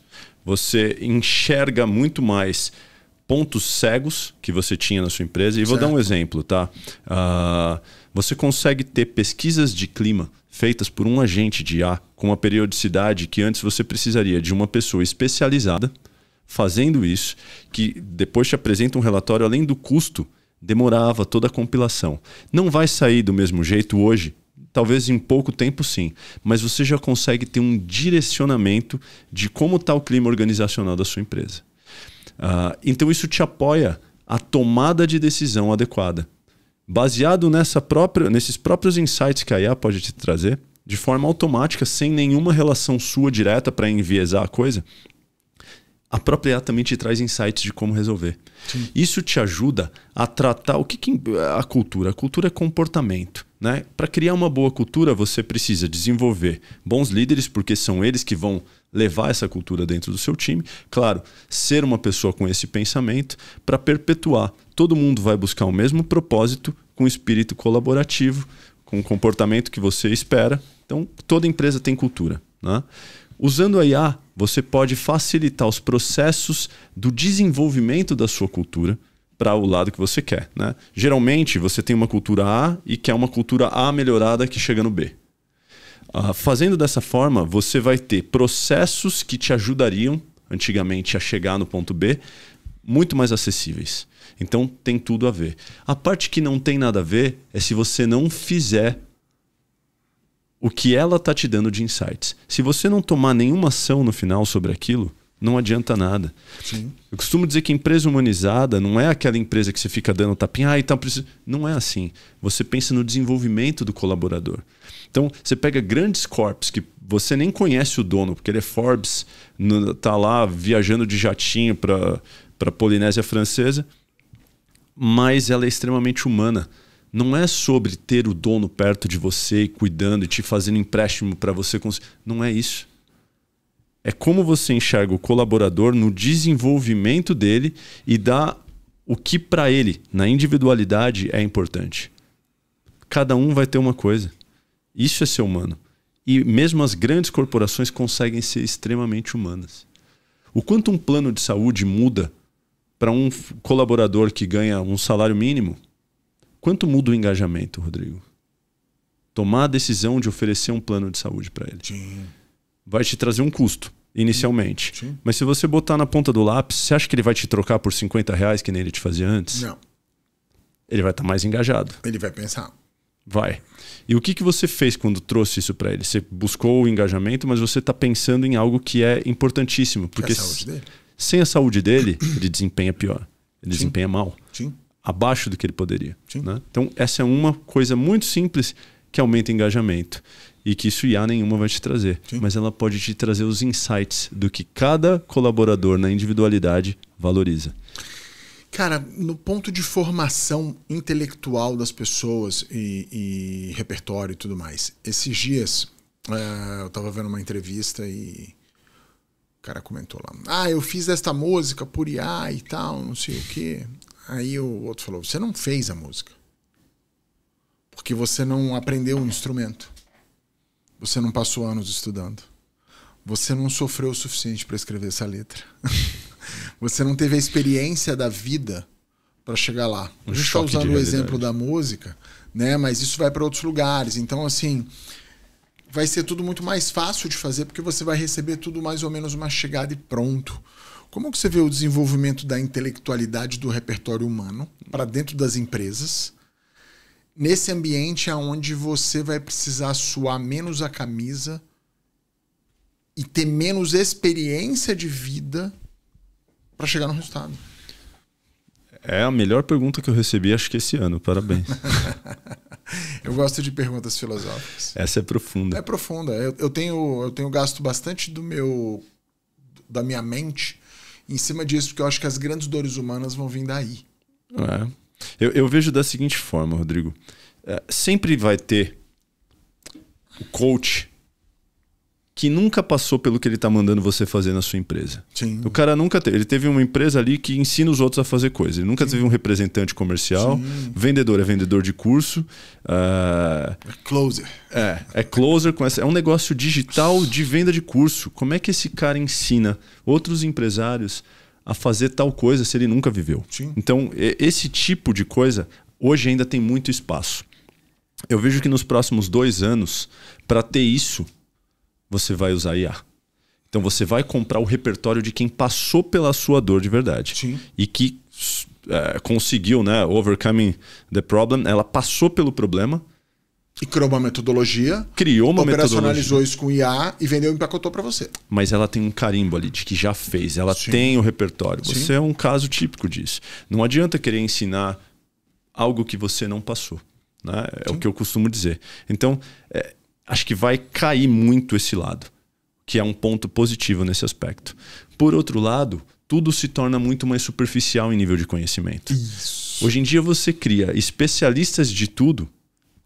você enxerga muito mais pontos cegos que você tinha na sua empresa. E vou dar um exemplo, tá? Você consegue ter pesquisas de clima feitas por um agente de IA com uma periodicidade que antes você precisaria de uma pessoa especializada fazendo isso, que depois te apresenta um relatório, além do custo, demorava toda a compilação. Não vai sair do mesmo jeito hoje, talvez em pouco tempo sim, mas você já consegue ter um direcionamento de como está o clima organizacional da sua empresa. Então isso te apoia a tomada de decisão adequada. Baseado nesses próprios insights que a IA pode te trazer, de forma automática, sem nenhuma relação sua direta para enviesar a coisa, a própria IA também te traz insights de como resolver. Sim. Isso te ajuda a tratar o que a cultura? A cultura é comportamento. Né? Para criar uma boa cultura, você precisa desenvolver bons líderes, porque são eles que vão levar essa cultura dentro do seu time. Claro, ser uma pessoa com esse pensamento para perpetuar. Todo mundo vai buscar o mesmo propósito, com espírito colaborativo, com o comportamento que você espera. Então, toda empresa tem cultura. Né? Usando a IA, você pode facilitar os processos do desenvolvimento da sua cultura para o lado que você quer. Né? Geralmente, você tem uma cultura A e quer uma cultura A melhorada que chega no B. Fazendo dessa forma, você vai ter processos que te ajudariam, antigamente, a chegar no ponto B, muito mais acessíveis. Então, tem tudo a ver. A parte que não tem nada a ver é se você não fizer o que ela está te dando de insights. Se você não tomar nenhuma ação no final sobre aquilo, não adianta nada. Sim. Eu costumo dizer que empresa humanizada não é aquela empresa que você fica dando tapinha, então preciso. Não é assim. Você pensa no desenvolvimento do colaborador. Então, você pega grandes corps que você nem conhece o dono, porque ele é Forbes, tá lá viajando de jatinho para a Polinésia Francesa, mas ela é extremamente humana. Não é sobre ter o dono perto de você e cuidando e te fazendo empréstimo para você conseguir. Não é isso. É como você enxerga o colaborador no desenvolvimento dele e dá o que para ele, na individualidade, é importante. Cada um vai ter uma coisa. Isso é ser humano. E mesmo as grandes corporações conseguem ser extremamente humanas. O quanto um plano de saúde muda para um colaborador que ganha um salário mínimo, quanto muda o engajamento, Rodrigo? Tomar a decisão de oferecer um plano de saúde para ele. Sim. Vai te trazer um custo, inicialmente. Sim. Mas se você botar na ponta do lápis, você acha que ele vai te trocar por R$50 que nem ele te fazia antes? Não. Ele vai estar mais engajado. Ele vai pensar. Vai. E o que você fez quando trouxe isso para ele? Você buscou o engajamento, mas você está pensando em algo que é importantíssimo. Porque a saúde dele. Sem a saúde dele, ele desempenha pior. Ele desempenha mal. Sim. Abaixo do que ele poderia. Sim. Né? Então, essa é uma coisa muito simples que aumenta o engajamento. E que isso IA nenhuma vai te trazer. Sim. Mas ela pode te trazer os insights do que cada colaborador na individualidade valoriza. Cara, no ponto de formação intelectual das pessoas e repertório e tudo mais. Esses dias, eu tava vendo uma entrevista e o cara comentou lá. Eu fiz esta música por IA e tal, não sei o quê. Aí o outro falou, você não fez a música. Porque você não aprendeu um instrumento. Você não passou anos estudando. Você não sofreu o suficiente para escrever essa letra. Você não teve a experiência da vida para chegar lá. A gente está usando o exemplo da música, né? Mas isso vai para outros lugares. Então, assim, vai ser tudo muito mais fácil de fazer porque você vai receber tudo mais ou menos mastigado e pronto. Como que você vê o desenvolvimento da intelectualidade do repertório humano para dentro das empresas, nesse ambiente onde você vai precisar suar menos a camisa e ter menos experiência de vida para chegar no resultado? É a melhor pergunta que eu recebi, acho que esse ano. Parabéns. Eu gosto de perguntas filosóficas. Essa é profunda. É profunda. Eu tenho gasto bastante da minha mente em cima disso, porque eu acho que as grandes dores humanas vão vir daí. Eu vejo da seguinte forma, Rodrigo. Sempre vai ter o coach que nunca passou pelo que ele está mandando você fazer na sua empresa. Sim. O cara nunca teve. Ele teve uma empresa ali que ensina os outros a fazer coisas. Ele nunca teve um representante comercial. Sim. Vendedor é vendedor de curso. É closer. É closer. É um negócio digital de venda de curso. Como é que esse cara ensina outros empresários a fazer tal coisa se ele nunca viveu? Sim. Então, esse tipo de coisa hoje ainda tem muito espaço. Eu vejo que nos próximos 2 anos, para ter isso, você vai usar IA. Então você vai comprar o repertório de quem passou pela sua dor de verdade. Sim. E que conseguiu, né, overcoming the problem. Ela passou pelo problema. E criou uma metodologia. Criou uma operacionalizou metodologia. Isso com IA e vendeu e empacotou para você. Mas ela tem um carimbo ali de que já fez. Ela Sim. tem o repertório. Sim. Você é um caso típico disso. Não adianta querer ensinar algo que você não passou. Né? É o que eu costumo dizer. Então, acho que vai cair muito esse lado, que é um ponto positivo nesse aspecto. Por outro lado, tudo se torna muito mais superficial em nível de conhecimento. Isso. Hoje em dia você cria especialistas de tudo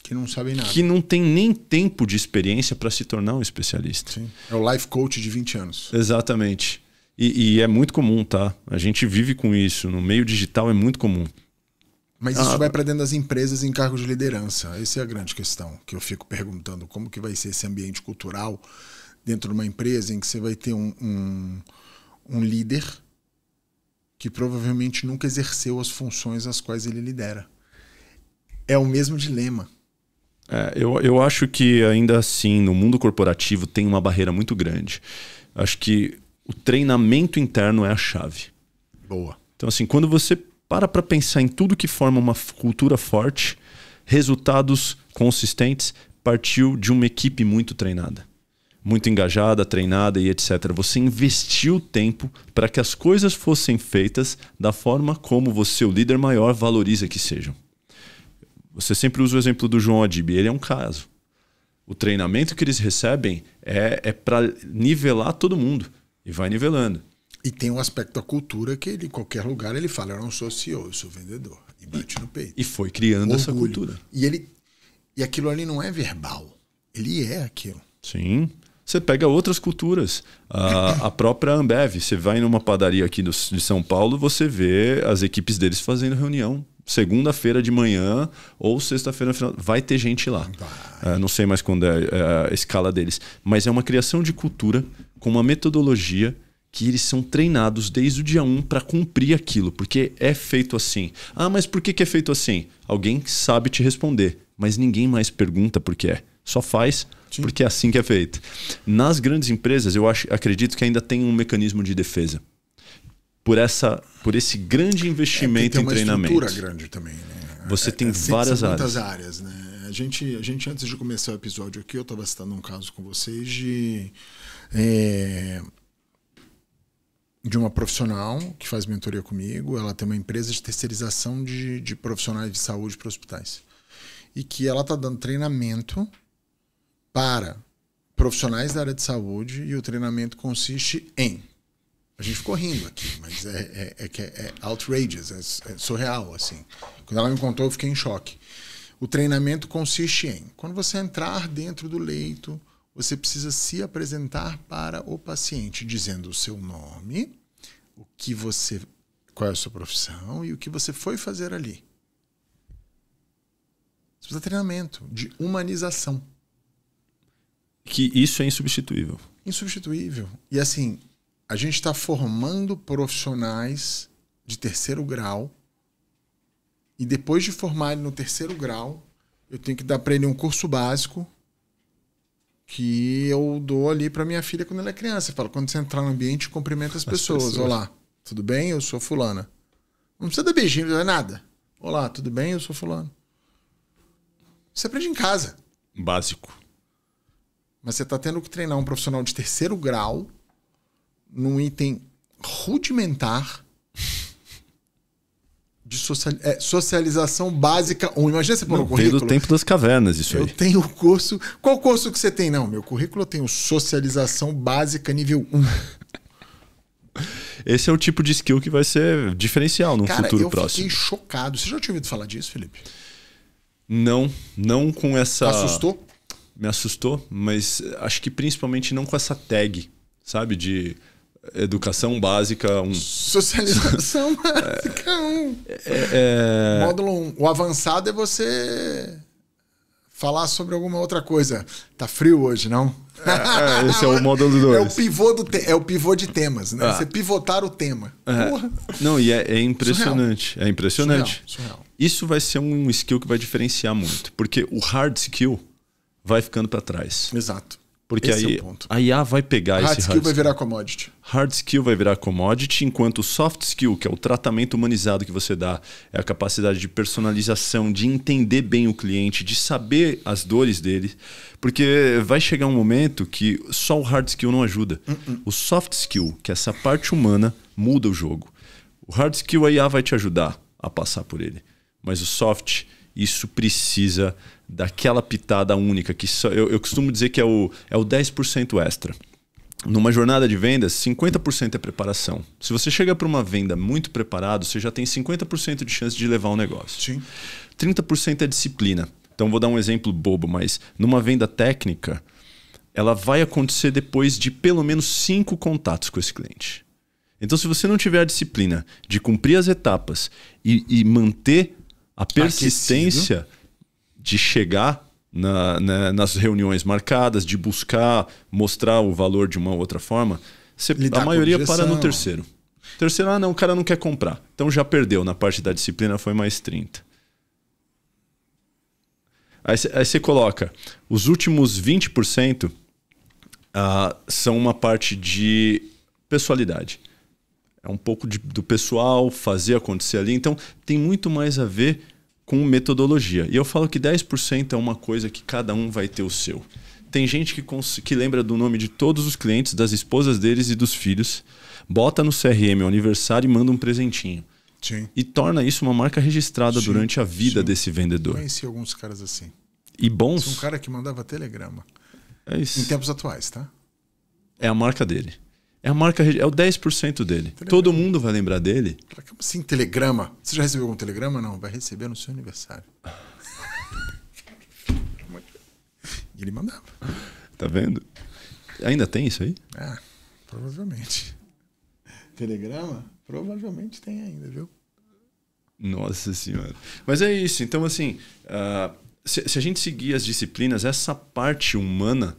que não sabem nada. Que não tem nem tempo de experiência para se tornar um especialista. Sim. É o life coach de 20 anos. Exatamente. E é muito comum, tá? A gente vive com isso. No meio digital é muito comum. Mas isso vai para dentro das empresas em cargos de liderança. Essa é a grande questão que eu fico perguntando. Como que vai ser esse ambiente cultural dentro de uma empresa em que você vai ter um líder que provavelmente nunca exerceu as funções às quais ele lidera. É o mesmo dilema. Eu acho que ainda assim, no mundo corporativo, tem uma barreira muito grande. Acho que o treinamento interno é a chave. Boa. Então, assim, quando você para pensar em tudo que forma uma cultura forte, resultados consistentes, partiu de uma equipe muito treinada. Muito engajada, treinada e etc. Você investiu tempo para que as coisas fossem feitas da forma como você, o líder maior, valoriza que sejam. Você sempre usa o exemplo do João Adib. Ele é um caso. O treinamento que eles recebem é para nivelar todo mundo. E vai nivelando. E tem um aspecto da cultura que ele, em qualquer lugar ele fala, eu não sou CEO, eu sou vendedor. E bate no peito. E foi criando essa cultura. E aquilo ali não é verbal. Ele é aquilo. Sim. Você pega outras culturas. A própria Ambev. Você vai numa padaria aqui de São Paulo, você vê as equipes deles fazendo reunião. Segunda-feira de manhã ou sexta-feira no final. Vai ter gente lá. Não sei mais quando é a escala deles. Mas é uma criação de cultura com uma metodologia que eles são treinados desde o dia 1 para cumprir aquilo, porque é feito assim. Mas por que é feito assim? Alguém sabe te responder, mas ninguém mais pergunta por que é. Só faz Sim. porque é assim que é feito. Nas grandes empresas, eu acredito que ainda tem um mecanismo de defesa. Por esse grande investimento em treinamento. Tem uma estrutura grande também, né? Você tem várias áreas. Muitas áreas, né? A gente, antes de começar o episódio aqui, eu estava citando um caso com vocês de uma profissional que faz mentoria comigo. Ela tem uma empresa de terceirização de profissionais de saúde para hospitais. E que ela está dando treinamento para profissionais da área de saúde, e o treinamento consiste em... A gente ficou rindo aqui, mas é outrageous, é surreal, assim. Quando ela me contou, eu fiquei em choque. O treinamento consiste em, quando você entrar dentro do leito, você precisa se apresentar para o paciente, dizendo o seu nome, qual é a sua profissão e o que você foi fazer ali. Você precisa de treinamento, de humanização. Que isso é insubstituível. Insubstituível. E assim, a gente está formando profissionais de terceiro grau, e depois de formar ele no terceiro grau, eu tenho que dar para ele um curso básico que eu dou ali para minha filha quando ela é criança. Eu falo, quando você entrar no ambiente, cumprimenta as pessoas. Olá, tudo bem? Eu sou fulana. Não precisa dar beijinho, não é nada. Olá, tudo bem? Eu sou fulano. Você aprende em casa. Básico. Mas você está tendo que treinar um profissional de terceiro grau num item rudimentar de socialização básica. Imagina você pôr no currículo. Veio do tempo das cavernas, isso aí. Eu tenho o curso... Qual curso que você tem? Não, meu currículo eu tenho socialização básica nível 1. Esse é o tipo de skill que vai ser diferencial num futuro próximo. Eu fiquei chocado. Você já tinha ouvido falar disso, Felipe? Não com essa... Assustou? Me assustou, mas acho que principalmente não com essa tag, sabe? De educação básica 1. Socialização básica 1. Módulo 1. O avançado é você falar sobre alguma outra coisa. Tá frio hoje, não? Esse é o módulo 2. É o pivô de temas, né? Você pivotar o tema. Porra. Não, e é impressionante. Surreal. É impressionante. Surreal. Isso vai ser um skill que vai diferenciar muito, porque o hard skill vai ficando para trás. Exato. Porque aí a IA vai pegar esse hard skill. Vai virar commodity. Hard skill vai virar commodity, enquanto o soft skill, que é o tratamento humanizado que você dá, é a capacidade de personalização, de entender bem o cliente, de saber as dores dele. Porque vai chegar um momento que só o hard skill não ajuda. O soft skill, que é essa parte humana, muda o jogo. O hard skill, a IA vai te ajudar a passar por ele. Mas o soft, isso precisa daquela pitada única que eu costumo dizer que é o 10% extra. Numa jornada de vendas, 50% é preparação. Se você chega para uma venda muito preparado, você já tem 50% de chance de levar o negócio. Sim. 30% é disciplina. Então vou dar um exemplo bobo, mas numa venda técnica, ela vai acontecer depois de pelo menos 5 contatos com esse cliente. Então se você não tiver a disciplina de cumprir as etapas e manter a persistência aquecido, de chegar nas reuniões marcadas, de buscar mostrar o valor de uma outra forma, a maioria para no terceiro. Terceiro, não, o cara não quer comprar. Então já perdeu. Na parte da disciplina foi mais 30. Aí você coloca, os últimos 20% são uma parte de pessoalidade. É um pouco do pessoal, fazer acontecer ali. Então tem muito mais a ver com metodologia. E eu falo que 10% é uma coisa que cada um vai ter o seu. Tem gente que lembra do nome de todos os clientes, das esposas deles e dos filhos, bota no CRM o aniversário e manda um presentinho. Sim. E torna isso uma marca registrada durante a vida desse vendedor. Conheci alguns caras assim. E bons. Um cara que mandava telegrama. É isso. Em tempos atuais, tá? É a marca dele. É o 10% dele. Telegrama. Todo mundo vai lembrar dele. Sim, telegrama. Você já recebeu algum telegrama? Não, vai receber no seu aniversário. E ele mandava. Tá vendo? Ainda tem isso aí? Provavelmente. Telegrama? Provavelmente tem ainda, viu? Nossa Senhora. Mas é isso. Então, assim, se a gente seguir as disciplinas, essa parte humana,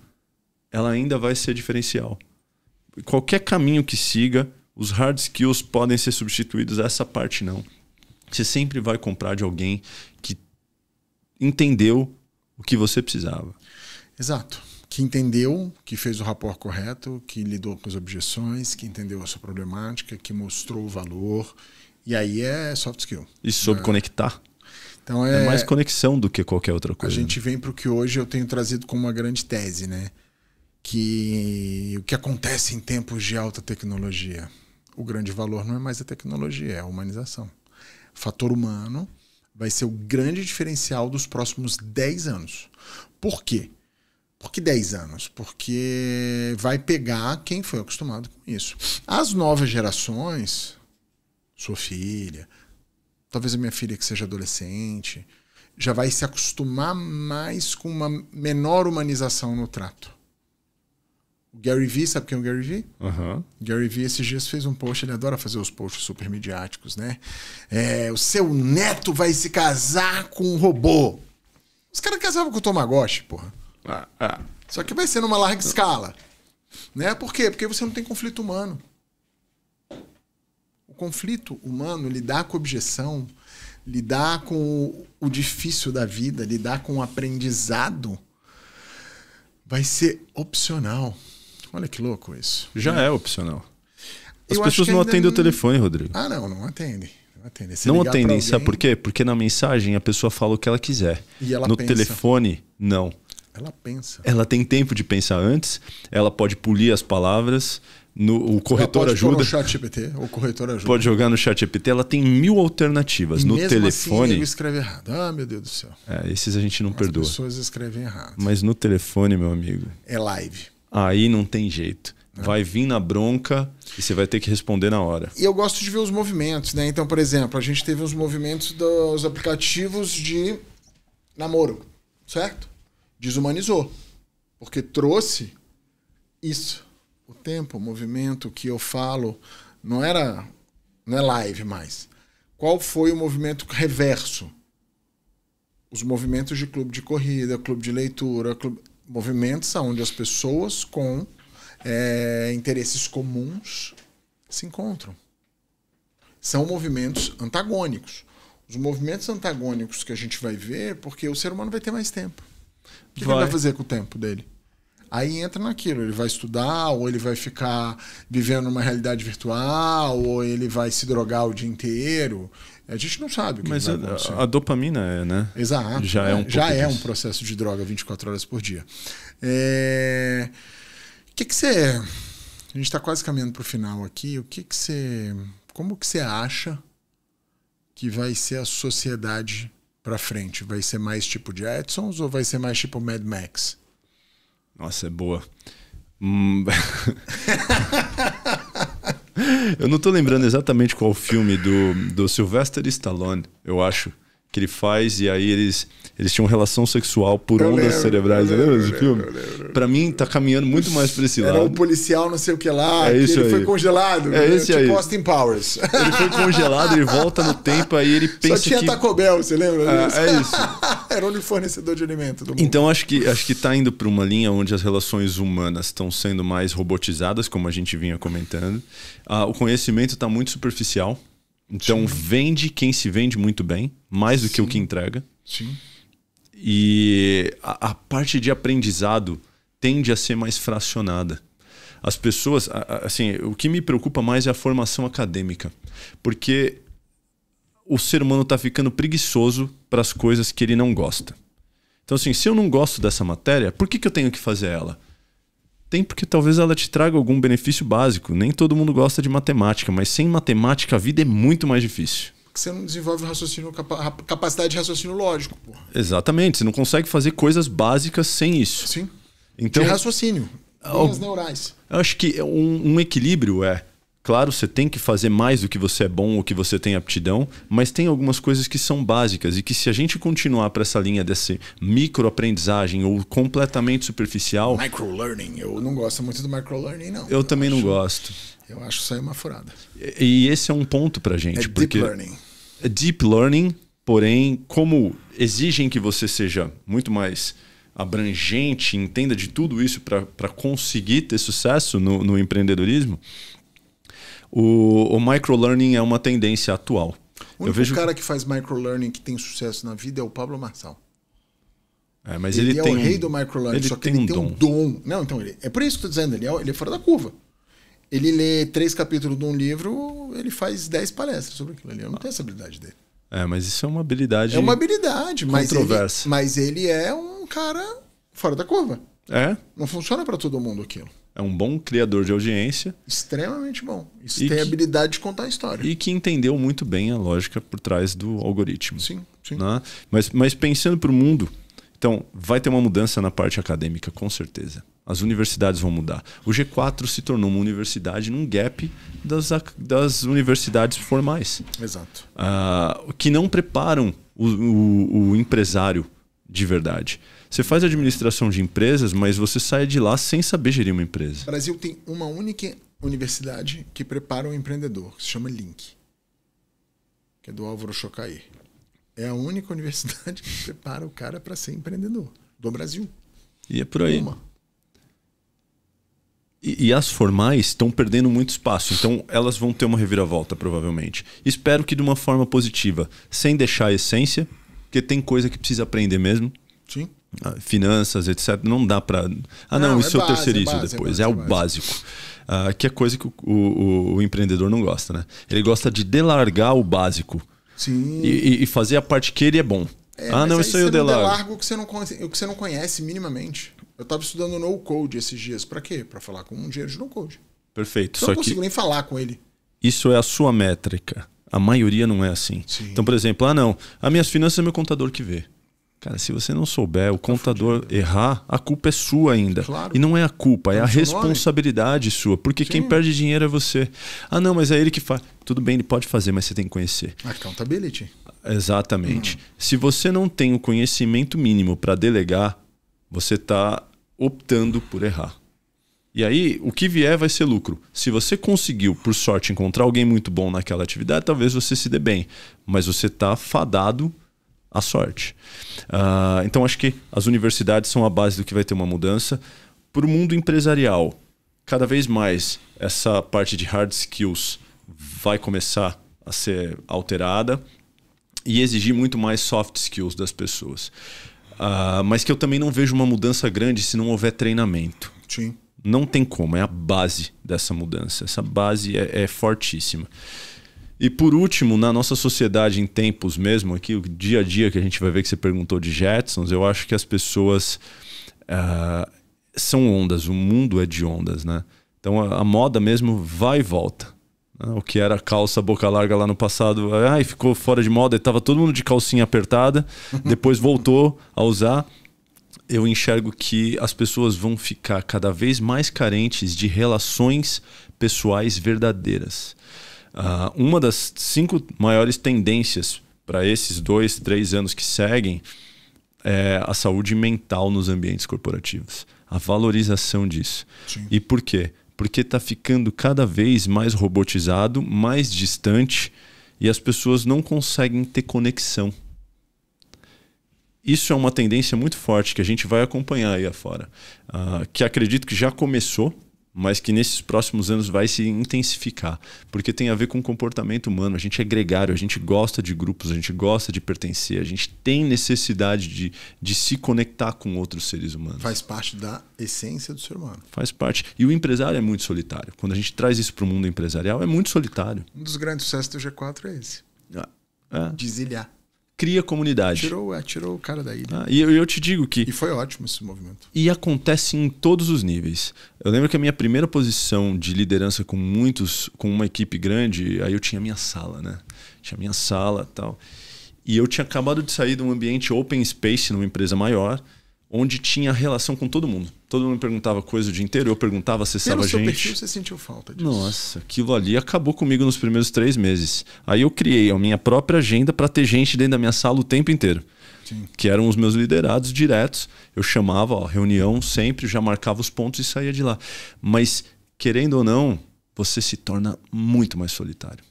ela ainda vai ser diferencial. Qualquer caminho que siga, os hard skills podem ser substituídos, essa parte não. Você sempre vai comprar de alguém que entendeu o que você precisava. Exato. Que entendeu, que fez o rapport correto, que lidou com as objeções, que entendeu a sua problemática, que mostrou o valor. E aí é soft skill. E soube conectar. Então É mais conexão do que qualquer outra a coisa. gente vem para o que hoje eu tenho trazido como uma grande tese, né? Que o que acontece em tempos de alta tecnologia, o grande valor não é mais a tecnologia, é a humanização. O fator humano vai ser o grande diferencial dos próximos 10 anos. Por quê? Por que 10 anos? Porque vai pegar quem foi acostumado com isso. As novas gerações, sua filha, talvez a minha filha que seja adolescente, já vai se acostumar mais com uma menor humanização no trato. O Gary Vee, sabe quem é o Gary Vee? Uhum. Gary Vee esses dias fez um post, ele adora fazer os posts super midiáticos, né? O seu neto vai se casar com um robô. Os caras casavam com o Tamagotchi, porra. Só que vai ser numa larga escala. Né? Por quê? Porque você não tem conflito humano. O conflito humano, lidar com objeção, lidar com o difícil da vida, lidar com o aprendizado, vai ser opcional. Olha que louco isso. Já é opcional. As Eu pessoas acho que não ainda atendem o telefone, Rodrigo. Ah, não atendem. Não atendem, sabe por quê? Porque na mensagem a pessoa fala o que ela quiser. E ela no pensa. telefone, não. Ela pensa. Ela tem tempo de pensar antes, ela pode polir as palavras, o corretor ajuda. No chat GPT, o corretor ajuda. Pode jogar no chat GPT, ela tem 1000 alternativas. E No mesmo telefone. assim, ele escreve errado. Ah, meu Deus do céu. Esses a gente não perdoa. As pessoas escrevem errado. Mas no telefone, meu amigo, É live. aí não tem jeito. Vai vir na bronca e você vai ter que responder na hora. E eu gosto de ver os movimentos, né? Então, por exemplo, a gente teve os movimentos dos aplicativos de namoro, certo? Desumanizou. Porque trouxe isso. O tempo, o movimento que eu falo não é live mais. Qual foi o movimento reverso? Os movimentos de clube de corrida, clube de leitura, movimentos onde as pessoas com interesses comuns se encontram. São movimentos antagônicos. Os movimentos antagônicos que a gente vai ver, porque o ser humano vai ter mais tempo. O que ele vai fazer com o tempo dele? Aí entra naquilo, ele vai estudar, ou ele vai ficar vivendo uma realidade virtual, ou ele vai se drogar o dia inteiro. A gente não sabe o que vai acontecer. Mas a dopamina né? Exato. Já é um pouco um disso. processo de droga 24 horas por dia. Que você... A gente está quase caminhando para o final aqui. Como que você acha que vai ser a sociedade para frente? Vai ser mais tipo Jetsons ou vai ser mais tipo Mad Max? Nossa, é boa. Eu não tô lembrando exatamente qual filme do Sylvester Stallone, eu acho, que ele faz, e aí eles tinham relação sexual por ondas cerebrais. Lembra desse filme? Pra mim, tá caminhando muito mais pra esse lado. Era um policial não sei o que lá, É que isso ele aí. foi congelado. É esse tipo aí. Austin Powers. Ele foi congelado, ele volta no tempo, aí ele pensa Só tinha que... Taco Bell, você lembra disso? É isso. Era o único fornecedor de alimento do mundo. Então acho que tá indo para uma linha onde as relações humanas estão sendo mais robotizadas, como a gente vinha comentando. O conhecimento está muito superficial. Então vende quem se vende muito bem, mais do que o que entrega. Sim. E a parte de aprendizado tende a ser mais fracionada. As pessoas, assim, o que me preocupa mais é a formação acadêmica, porque o ser humano está ficando preguiçoso para as coisas que ele não gosta. Então, assim, se eu não gosto dessa matéria, por que eu tenho que fazer ela? Tem porque talvez ela te traga algum benefício básico. Nem todo mundo gosta de matemática, mas sem matemática a vida é muito mais difícil. Porque você não desenvolve capacidade de raciocínio lógico, porra. Exatamente, você não consegue fazer coisas básicas sem isso. Sim. Então, de raciocínio. Linhas neurais. Eu acho que um equilíbrio é... Claro, você tem que fazer mais do que você é bom ou que você tem aptidão, mas tem algumas coisas que são básicas e que se a gente continuar para essa linha dessa microaprendizagem ou completamente superficial... Microlearning. Eu não gosto muito do microlearning, não. Eu também não gosto. Eu acho isso aí uma furada. E esse é um ponto pra gente. Deep learning. É deep learning, porém, como exigem que você seja muito mais abrangente, entenda de tudo isso para conseguir ter sucesso no empreendedorismo... O microlearning é uma tendência atual. O único cara que faz microlearning que tem sucesso na vida é o Pablo Marçal. Mas ele é tem o rei do microlearning, só que ele tem um dom. Não, então é por isso que eu estou dizendo, ele é fora da curva. Ele lê 3 capítulos de um livro, ele faz 10 palestras sobre aquilo ali. Eu não tenho essa habilidade dele. Mas isso é uma habilidade. É uma habilidade, controversa. Mas ele é um cara fora da curva. Não funciona para todo mundo aquilo. É um bom criador de audiência. Extremamente bom. Isso tem habilidade de contar a história. E que entendeu muito bem a lógica por trás do algoritmo. Sim. Né? Mas pensando para o mundo, então vai ter uma mudança na parte acadêmica, com certeza. As universidades vão mudar. O G4 se tornou uma universidade num gap das universidades formais. Exato. Que não preparam o empresário de verdade. Você faz administração de empresas, mas você sai de lá sem saber gerir uma empresa. O Brasil tem uma única universidade que prepara o empreendedor, que se chama Link, que é do Álvaro Chocaí. É a única universidade que prepara o cara para ser empreendedor do Brasil. E é por aí. E as formais estão perdendo muito espaço, então elas vão ter uma reviravolta, provavelmente. Espero que de uma forma positiva, sem deixar a essência, porque tem coisa que precisa aprender mesmo. Sim. Finanças, etc. Não dá para... não, isso eu terceirizo depois. É o básico. Que é coisa que o empreendedor não gosta, né? Ele gosta de delargar o básico. Sim. E fazer a parte que ele é bom. Não, isso aí eu delargo. O que você não conhece minimamente. Eu estava estudando no code esses dias. Para quê? Para falar com um engenheiro de no code. Perfeito. Eu não consigo nem falar com ele. Isso é a sua métrica. A maioria não é assim. Sim. Então, por exemplo, as minhas finanças é meu contador que vê. Cara, se você não souber, o contador errar, a culpa é sua ainda. Claro. E não é a culpa, é a responsabilidade sua. Porque quem perde dinheiro é você. Não, mas é ele que faz. Tudo bem, ele pode fazer, mas você tem que conhecer. Accountability. Exatamente. Se você não tem o conhecimento mínimo para delegar, você está optando por errar. E aí, o que vier vai ser lucro. Se você conseguiu, por sorte, encontrar alguém muito bom naquela atividade, talvez você se dê bem. Mas você está fadado à sorte. Então, acho que as universidades são a base do que vai ter uma mudança. Para o mundo empresarial, cada vez mais essa parte de hard skills vai começar a ser alterada e exigir muito mais soft skills das pessoas. Mas que eu também não vejo uma mudança grande se não houver treinamento. Sim. Não tem como, é a base dessa mudança. Essa base é fortíssima. E por último, na nossa sociedade em tempos mesmo, aqui o dia a dia que a gente vai ver que você perguntou de Jetsons, eu acho que as pessoas são ondas, o mundo é de ondas, né? Então a moda mesmo vai e volta. O que era calça boca larga lá no passado, ficou fora de moda, estava todo mundo de calcinha apertada, depois voltou a usar. Eu enxergo que as pessoas vão ficar cada vez mais carentes de relações pessoais verdadeiras. Uma das 5 maiores tendências para esses 2, 3 anos que seguem é a saúde mental nos ambientes corporativos. A valorização disso. Sim. E por quê? Porque está ficando cada vez mais robotizado, mais distante e as pessoas não conseguem ter conexão. Isso é uma tendência muito forte que a gente vai acompanhar aí afora. Que acredito que já começou, mas que nesses próximos anos vai se intensificar. Porque tem a ver com o comportamento humano. A gente é gregário, a gente gosta de grupos, a gente gosta de pertencer, a gente tem necessidade de se conectar com outros seres humanos. Faz parte da essência do ser humano. Faz parte. E o empresário é muito solitário. Quando a gente traz isso para o mundo empresarial, é muito solitário. Um dos grandes sucessos do G4 é esse. Desilhar. Cria comunidade. Tirou o cara daí. E eu te digo que... E foi ótimo esse movimento. E acontece em todos os níveis. Eu lembro que a minha primeira posição de liderança com uma equipe grande, aí eu tinha minha sala, né? Tinha minha sala e tal. E eu tinha acabado de sair de um ambiente open space numa empresa maior, onde tinha relação com todo mundo. Todo mundo me perguntava coisa o dia inteiro, eu perguntava, acessava a gente. Pelo seu perfil, você sentiu falta disso? Nossa, aquilo ali acabou comigo nos primeiros 3 meses. Aí eu criei a minha própria agenda para ter gente dentro da minha sala o tempo inteiro. Sim. Que eram os meus liderados diretos. Eu chamava, reunião sempre, já marcava os pontos e saía de lá. Mas, querendo ou não, você se torna muito mais solitário.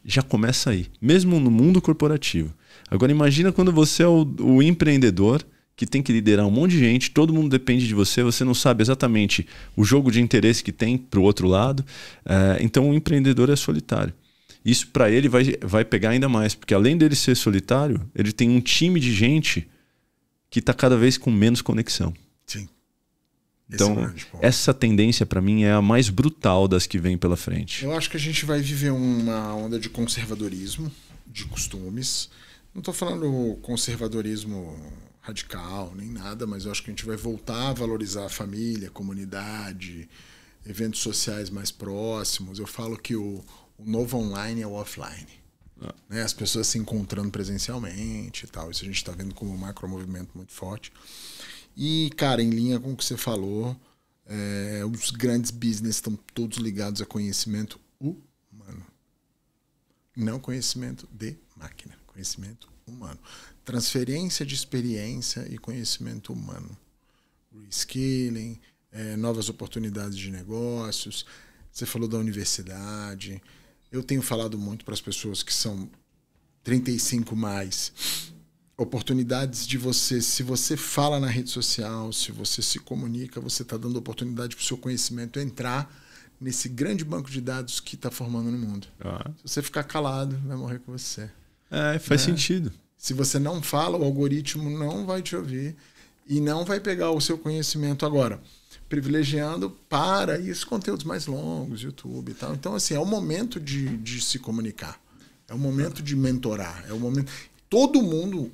Já começa aí, mesmo no mundo corporativo. Agora imagina quando você é o empreendedor que tem que liderar um monte de gente, todo mundo depende de você, você não sabe exatamente o jogo de interesse que tem para o outro lado. Então o empreendedor é solitário. Isso para ele vai pegar ainda mais, porque além dele ser solitário, ele tem um time de gente que está cada vez com menos conexão. Sim. Então, essa tendência para mim é a mais brutal das que vem pela frente. Eu acho que a gente vai viver uma onda de conservadorismo de costumes. Não estou falando conservadorismo radical, nem nada, mas eu acho que a gente vai voltar a valorizar a família, a comunidade, eventos sociais mais próximos. Eu falo que o novo online é o offline. Né? As pessoas se encontrando presencialmente e tal. Isso a gente está vendo como um macromovimento muito forte. E, cara, em linha com o que você falou, os grandes business estão todos ligados a conhecimento humano. Não conhecimento de máquina, conhecimento humano. Transferência de experiência e conhecimento humano. Reskilling, novas oportunidades de negócios. Você falou da universidade. Eu tenho falado muito para as pessoas que são 35 mais. Oportunidades de você, se você fala na rede social, se você se comunica, você está dando oportunidade para o seu conhecimento entrar nesse grande banco de dados que está formando no mundo. Se você ficar calado, vai morrer com você. Faz sentido. Se você não fala, o algoritmo não vai te ouvir e não vai pegar o seu conhecimento agora, privilegiando para isso conteúdos mais longos, YouTube e tal. Então, assim, é o momento de se comunicar. É o momento de mentorar. É o momento... Todo mundo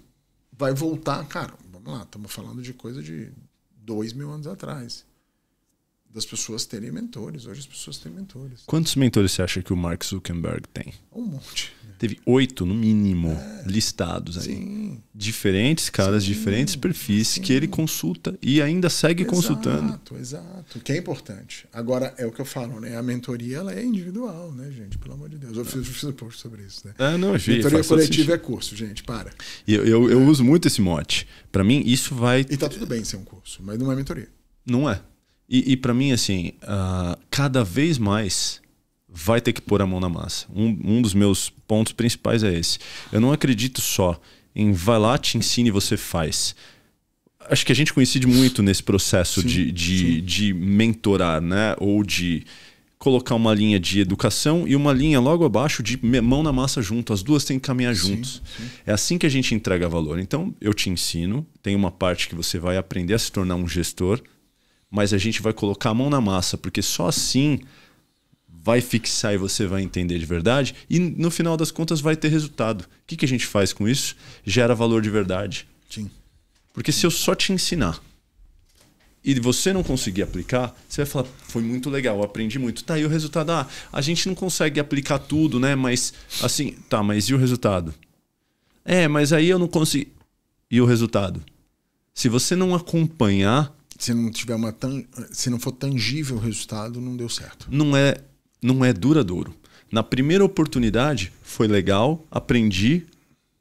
vai voltar... Cara, vamos lá, estamos falando de coisa de 2.000 anos atrás. Das pessoas terem mentores. Hoje as pessoas têm mentores. Quantos mentores você acha que o Mark Zuckerberg tem? Um monte. Teve 8, no mínimo, listados aí. Sim. Diferentes caras, diferentes perfis que ele consulta e ainda segue consultando. Exato. Que é importante. Agora, é o que eu falo, né? A mentoria, ela é individual, né, gente? Pelo amor de Deus. Eu fiz um post sobre isso, né? Mentoria coletiva é curso, gente. Para. Eu uso muito esse mote. Para mim, isso vai... E tá tudo bem ser um curso, mas não é mentoria. Não é. E para mim, assim, cada vez mais vai ter que pôr a mão na massa. Um dos meus pontos principais é esse. Eu não acredito só em vai lá, te ensine e você faz. Acho que a gente coincide muito nesse processo de mentorar, né? Ou de colocar uma linha de educação e uma linha logo abaixo de mão na massa junto. As duas têm que caminhar juntos. É assim que a gente entrega valor. Então, eu te ensino. Tem uma parte que você vai aprender a se tornar um gestor, mas a gente vai colocar a mão na massa, porque só assim vai fixar e você vai entender de verdade e no final das contas vai ter resultado. O que a gente faz com isso? Gera valor de verdade. Sim. Porque se eu só te ensinar e você não conseguir aplicar, você vai falar, foi muito legal, eu aprendi muito. Tá, e o resultado? A gente não consegue aplicar tudo, né? Mas assim, tá, mas e o resultado? Mas aí eu não consigo. E o resultado? Se você não acompanhar... Se não tiver se não for tangível o resultado, não deu certo. Não é duradouro. Na primeira oportunidade, foi legal, aprendi,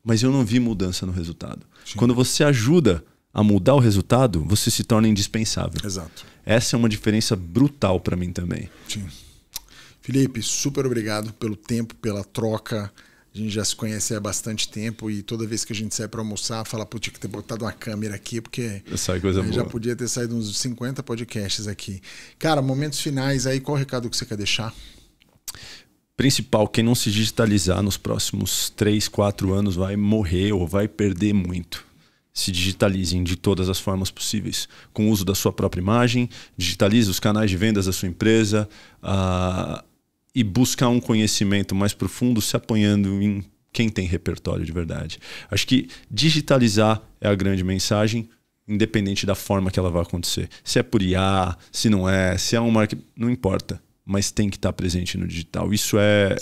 mas eu não vi mudança no resultado. Sim. Quando você ajuda a mudar o resultado, você se torna indispensável. Exato. Essa é uma diferença brutal para mim também. Sim. Felipe, super obrigado pelo tempo, pela troca. A gente já se conhece há bastante tempo e toda vez que a gente sai para almoçar, fala, pô, tinha que ter botado uma câmera aqui, porque sai coisa boa. Já podia ter saído uns 50 podcasts aqui. Cara, momentos finais aí, qual o recado que você quer deixar? Principal, quem não se digitalizar nos próximos 3, 4 anos vai morrer ou vai perder muito. Se digitalizem de todas as formas possíveis. Com o uso da sua própria imagem, digitalize os canais de vendas da sua empresa, e buscar um conhecimento mais profundo se apoiando em quem tem repertório de verdade. Acho que digitalizar é a grande mensagem, independente da forma que ela vai acontecer. Se é por IA, se não é, se é um marketing, não importa, mas tem que estar presente no digital. Isso é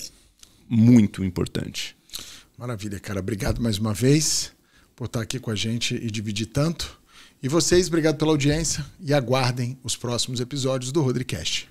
muito importante. Maravilha, cara. Obrigado mais uma vez por estar aqui com a gente e dividir tanto. E vocês, obrigado pela audiência e aguardem os próximos episódios do Rodricast.